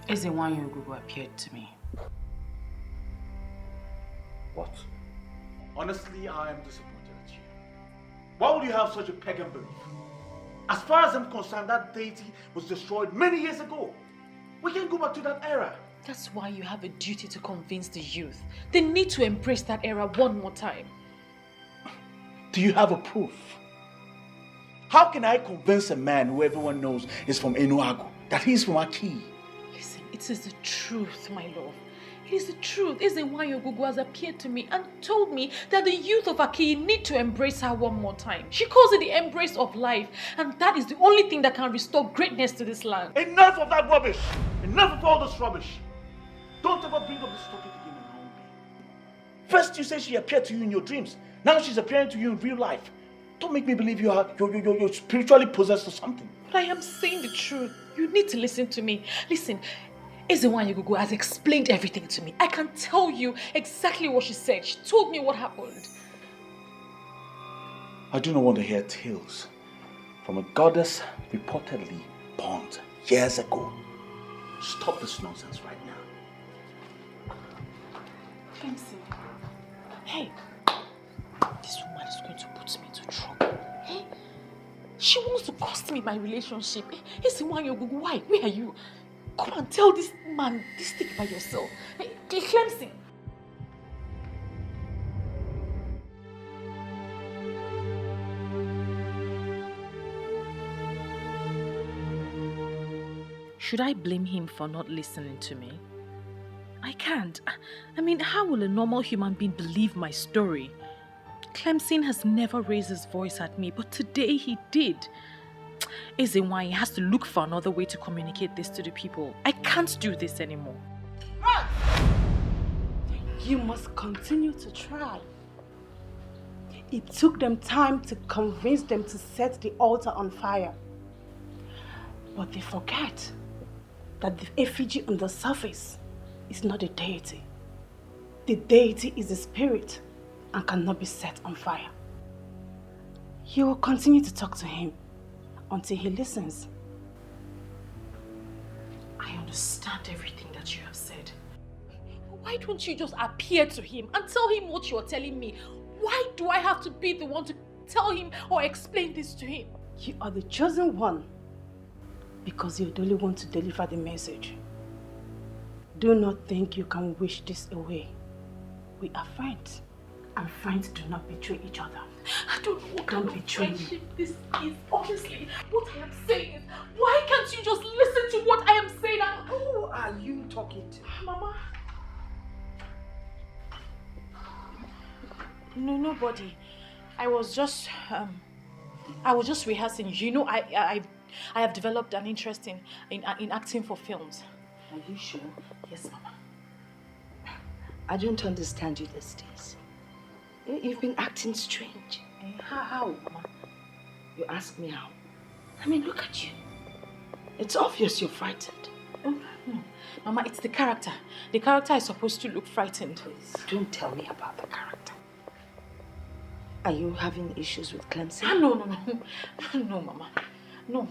Ezewanyogugu appeared to me. What? Honestly, I am disappointed at you. Why would you have such a pagan belief? As far as I'm concerned, that deity was destroyed many years ago. We can't go back to that era. That's why you have a duty to convince the youth. They need to embrace that era one more time. Do you have a proof? How can I convince a man who everyone knows is from Enuagu that he's from Aki? Listen, it is the truth, my love. It is the truth. Ezewanyogugu has appeared to me and told me that the youth of Aki need to embrace her one more time. She calls it the embrace of life, and that is the only thing that can restore greatness to this land. Enough of that rubbish! Enough of all this rubbish! Don't ever bring up this topic again around me. First you say she appeared to you in your dreams. Now she's appearing to you in real life. Don't make me believe you're spiritually possessed or something. But I am saying the truth. You need to listen to me. Listen, Ezewanyogugu has explained everything to me. I can tell you exactly what she said. She told me what happened. I do not want to hear tales from a goddess reportedly born years ago. Stop this nonsense right now. Clemson. Hey, this woman is going to put me into trouble. Hey, she wants to cost me my relationship. Hey, Ezewanyogugu, why? Where are you? Come and tell this man this thing by yourself. Hey, Clemson. Should I blame him for not listening to me? I can't. I mean, how will a normal human being believe my story? Clemson has never raised his voice at me, but today he did. Is it why he has to look for another way to communicate this to the people? I can't do this anymore. You must continue to try. It took them time to convince them to set the altar on fire. But they forget that the effigy on the surface is not a deity. The deity is a spirit and cannot be set on fire. You will continue to talk to him until he listens. I understand everything that you have said. Why don't you just appear to him and tell him what you're telling me? Why do I have to be the one to tell him or explain this to him? You are the chosen one because you're the only one to deliver the message. Do not think you can wish this away. We are friends, and friends do not betray each other. I don't know what kind of friendship this is. Honestly, what I am saying is, why can't you just listen to what I am saying? Who are you talking to? Mama. No, nobody. I was just rehearsing. You know, I have developed an interest in acting for films. Are you sure? Yes, Mama. I don't understand you these days. You've been acting strange. How, Mama? You ask me how. I mean, look at you. It's obvious you're frightened. Oh, no. Mama, it's the character. The character is supposed to look frightened. Please, don't tell me about the character. Are you having issues with Clemson? No, no, Mama. No.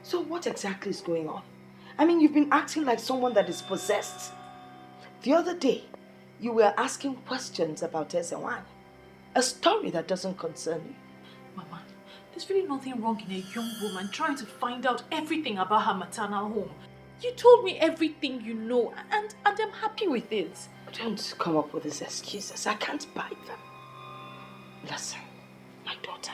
So what exactly is going on? I mean, you've been acting like someone that is possessed. The other day, you were asking questions about Ezewan, a story that doesn't concern you. Mama, there's really nothing wrong in a young woman trying to find out everything about her maternal home. You told me everything you know, and I'm happy with it. Don't come up with these excuses. I can't buy them. Listen, my daughter,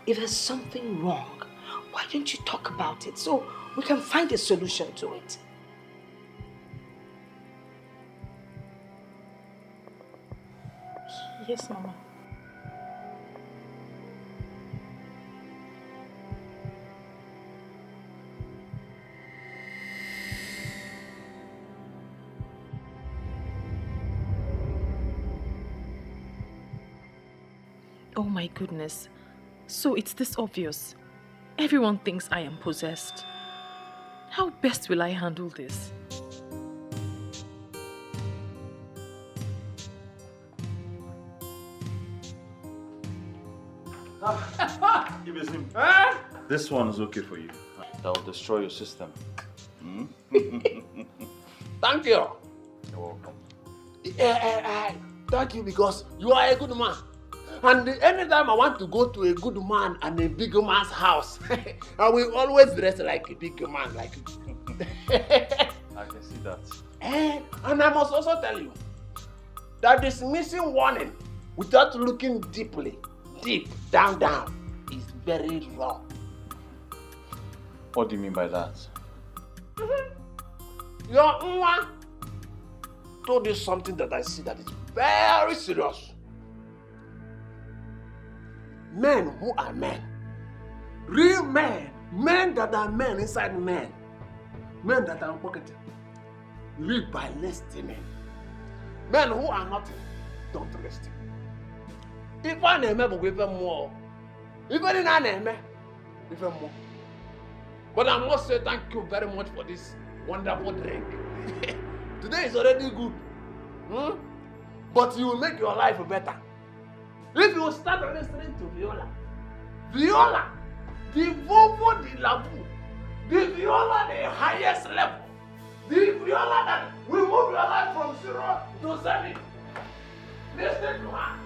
if there's something wrong, why don't you talk about it so we can find a solution to it? Yes, Mama. Oh my goodness. So it's this obvious. Everyone thinks I am possessed. How best will I handle this? Give it him. This one is okay for you. That will destroy your system. Thank you. You're welcome. Thank you because you are a good man. And anytime I want to go to a good man and a big man's house, I will always dress like a big man, like you. I can see that. And I must also tell you that dismissing warning without looking deep down is very wrong. What do you mean by that? Your Nwa told you something that I see that is very serious. Men who are men, real men, men that are men inside men that are pocketed, live by listening. Men who are nothing don't listen. If I name even more, even in I name even more. But I must say thank you very much for this wonderful drink. Today is already good, but you will make your life better. If you start listening to Viola, the Vovo de la Bou, the Viola the highest level, the Viola that will move your life from 0 to 7. Listen to her.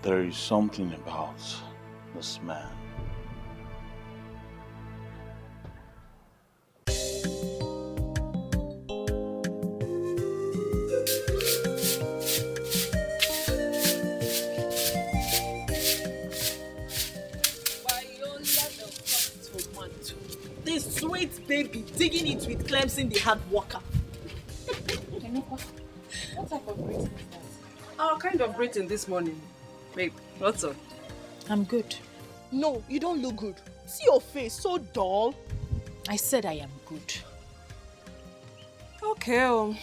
There is something about this man. This sweet baby digging it with Clemson, the hard worker. What type of greeting is that? Our kind of greeting this morning. Babe, what's up? I'm good. No, you don't look good. See your face, so dull. I said I am good. Okay,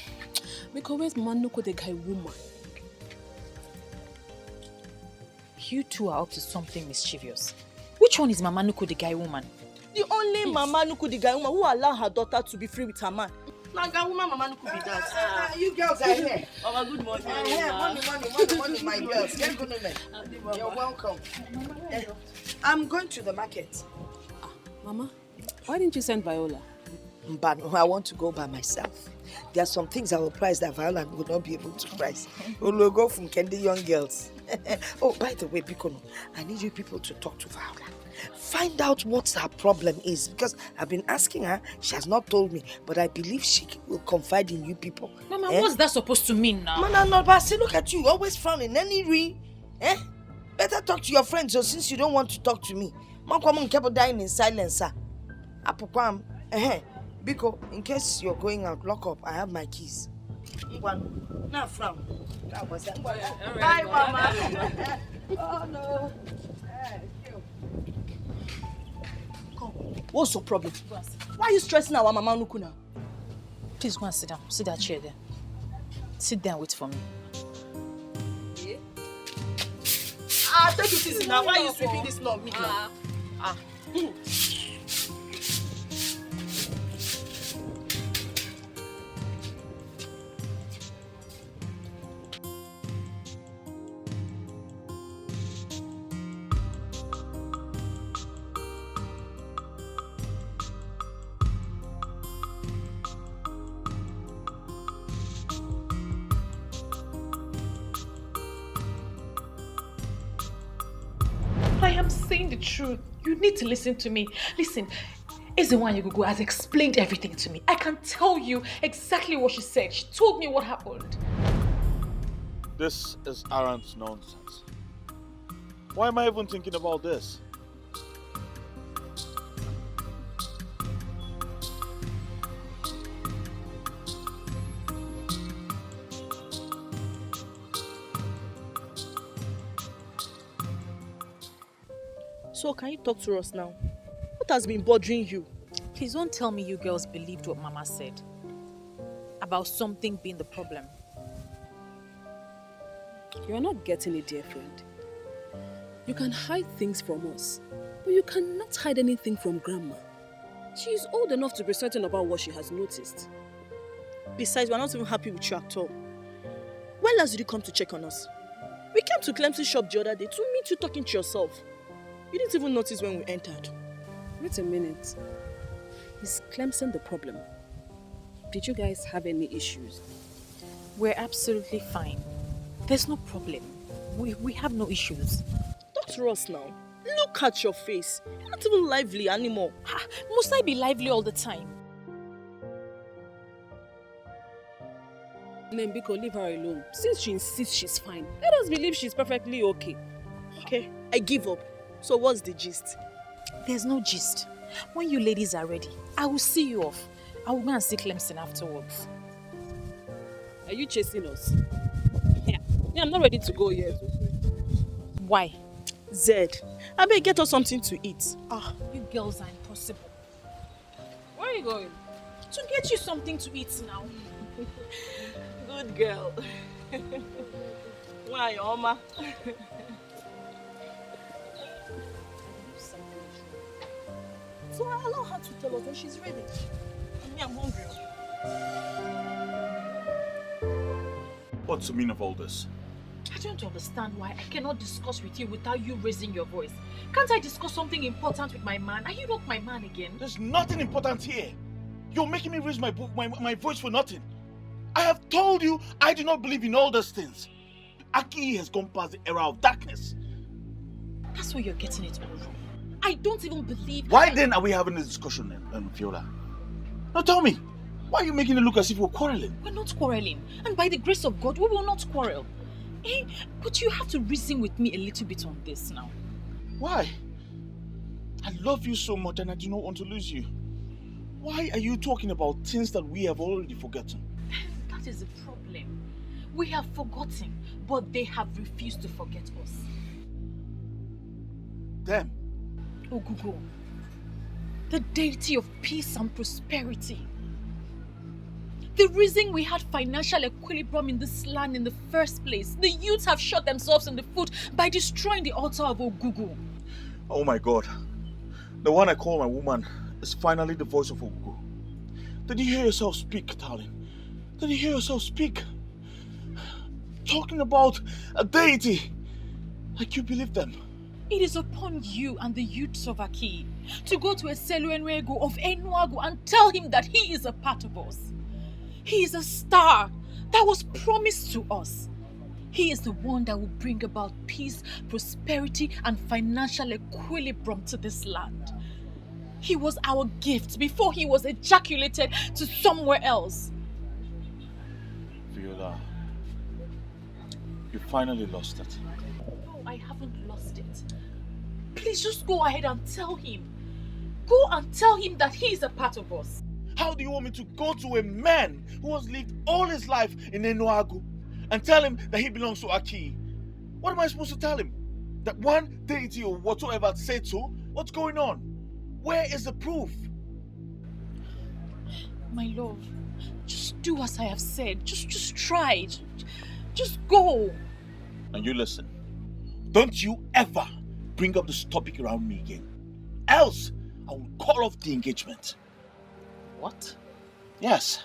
because where's Manuko the guy woman? You two are up to something mischievous. Which one is Mama Nuku, the guy woman? The only Mama Nuku, the guy woman, who allowed her daughter to be free with her man. Now, guy woman, Mama Nuku be that. You girls are here. Mama, good morning. Money, my girls. Very good morning. You're welcome. I'm going to the market. Mama, why didn't you send Viola? But I want to go by myself. There are some things I will price that Viola would not be able to price. We'll go from Candy Young Girls. Oh, by the way, Bikono, I need you people to talk to Viola. Find out what her problem is, because I've been asking her. She has not told me, but I believe she will confide in you people. Mama, what's that supposed to mean now? Man, no, but see, look at you, always frowning. Better talk to your friends, so since you don't want to talk to me. Man, come on, keep dying in silence, sir. Apopam, Biko, in case you're going out, lock up. I have my keys. Now frown. Bye, Mama. Oh no. Come. What's your problem? Why are you stressing our Mama Nuku now? Please go and sit down. Sit that chair there. Sit there and wait for me. Yeah. Take it easy now. Why are you sweeping this law me now? I am saying the truth. You need to listen to me. Listen, Ezewanyagugu has explained everything to me. I can tell you exactly what she said. She told me what happened. This is arrant nonsense. Why am I even thinking about this? So can you talk to us now? What has been bothering you? Please don't tell me you girls believed what Mama said about something being the problem. You are not getting it, dear friend. You can hide things from us, but you cannot hide anything from Grandma. She is old enough to be certain about what she has noticed. Besides, we're not even happy with you at all. When last did you come to check on us? We came to Clemson's shop the other day to meet you talking to yourself. You didn't even notice when we entered. Wait a minute. Is Clemson the problem? Did you guys have any issues? We're absolutely fine. There's no problem. We have no issues. Talk to us now. Look at your face. You're not even lively anymore. Must I be lively all the time? Nembiko, leave her alone. Since she insists she's fine, let us believe she's perfectly okay. Okay, I give up. So what's the gist? There's no gist. When you ladies are ready, I will see you off. I will go and see Clemson afterwards. Are you chasing us? Yeah, I'm not ready to go yet. Why? Zed, I better get us something to eat. You girls are impossible. Where are you going? To get you something to eat now. Good girl. Why, Oma? So I allow her to tell us when she's ready. Me, I'm hungry. What's the meaning of all this? I don't understand why I cannot discuss with you without you raising your voice. Can't I discuss something important with my man? Are you not my man again? There's nothing important here. You're making me raise my voice for nothing. I have told you I do not believe in all those things. Aki has gone past the era of darkness. That's why you're getting it all wrong. I don't even believe... Why then are we having this discussion, Viola? Now tell me, why are you making it look as if we're quarreling? We're not quarreling. And by the grace of God, we will not quarrel. But you have to reason with me a little bit on this now. Why? I love you so much and I do not want to lose you. Why are you talking about things that we have already forgotten? That is the problem. We have forgotten, but they have refused to forget us. Them? Ogugo, the deity of peace and prosperity. The reason we had financial equilibrium in this land in the first place, the youths have shot themselves in the foot by destroying the altar of Ogugo. Oh my God. The one I call my woman is finally the voice of Ogugo. Did you hear yourself speak, darling? Did you hear yourself speak? Talking about a deity. Like you believe them. It is upon you and the youths of Aki to go to Eseluenwego of Enuagu and tell him that he is a part of us. He is a star that was promised to us. He is the one that will bring about peace, prosperity, and financial equilibrium to this land. He was our gift before he was ejaculated to somewhere else. Viola, you finally lost it. No, I haven't lost it. Please just go ahead and tell him. Go and tell him that he is a part of us. How do you want me to go to a man who has lived all his life in Enuagu and tell him that he belongs to Aki? What am I supposed to tell him? That one deity or whatsoever said so? What's going on? Where is the proof? My love, just do as I have said. Just try. Just go. And you listen. Don't you ever bring up this topic around me again. Else, I will call off the engagement. What? Yes.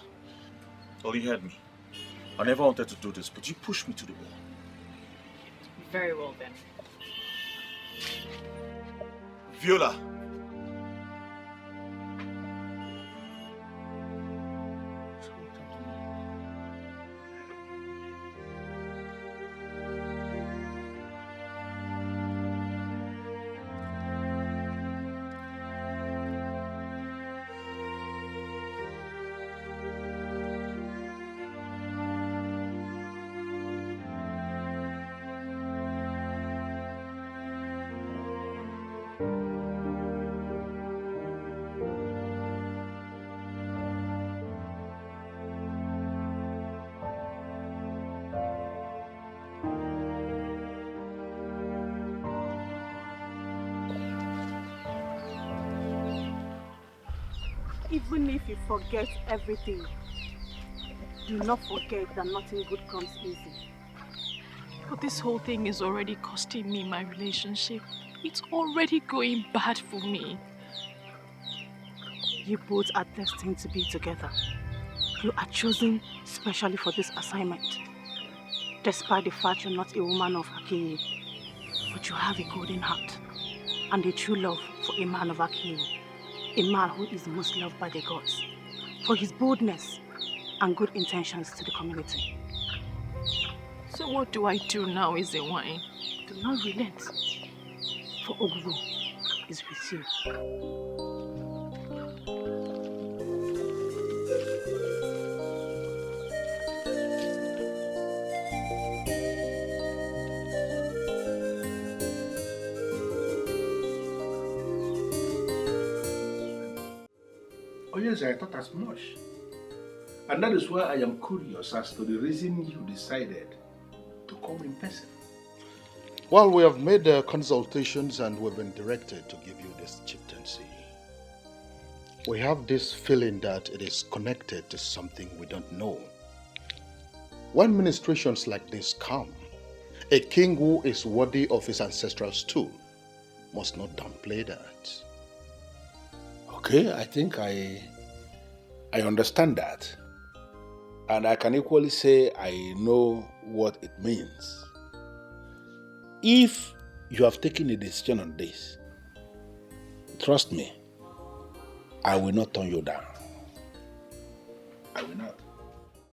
Well, you heard me. I never wanted to do this, but you pushed me to the wall. Very well then. Viola. Even if you forget everything, do not forget that nothing good comes easy. But this whole thing is already costing me my relationship. It's already going bad for me. You both are destined to be together. You are chosen specially for this assignment. Despite the fact you're not a woman of Aki, but you have a golden heart and a true love for a man of Aki. A man who is most loved by the gods for his boldness and good intentions to the community. So what do I do now, Izewine? Do not relent, for Ogugo is with you. Oh yes, I thought as much. And that is why I am curious as to the reason you decided to come in person. Well, we have made consultations and we've been directed to give you this chieftaincy. We have this feeling that it is connected to something we don't know. When ministrations like this come, a king who is worthy of his ancestral stool must not downplay that. Okay, I think I understand that. And I can equally say I know what it means. If you have taken a decision on this, trust me, I will not turn you down. I will not.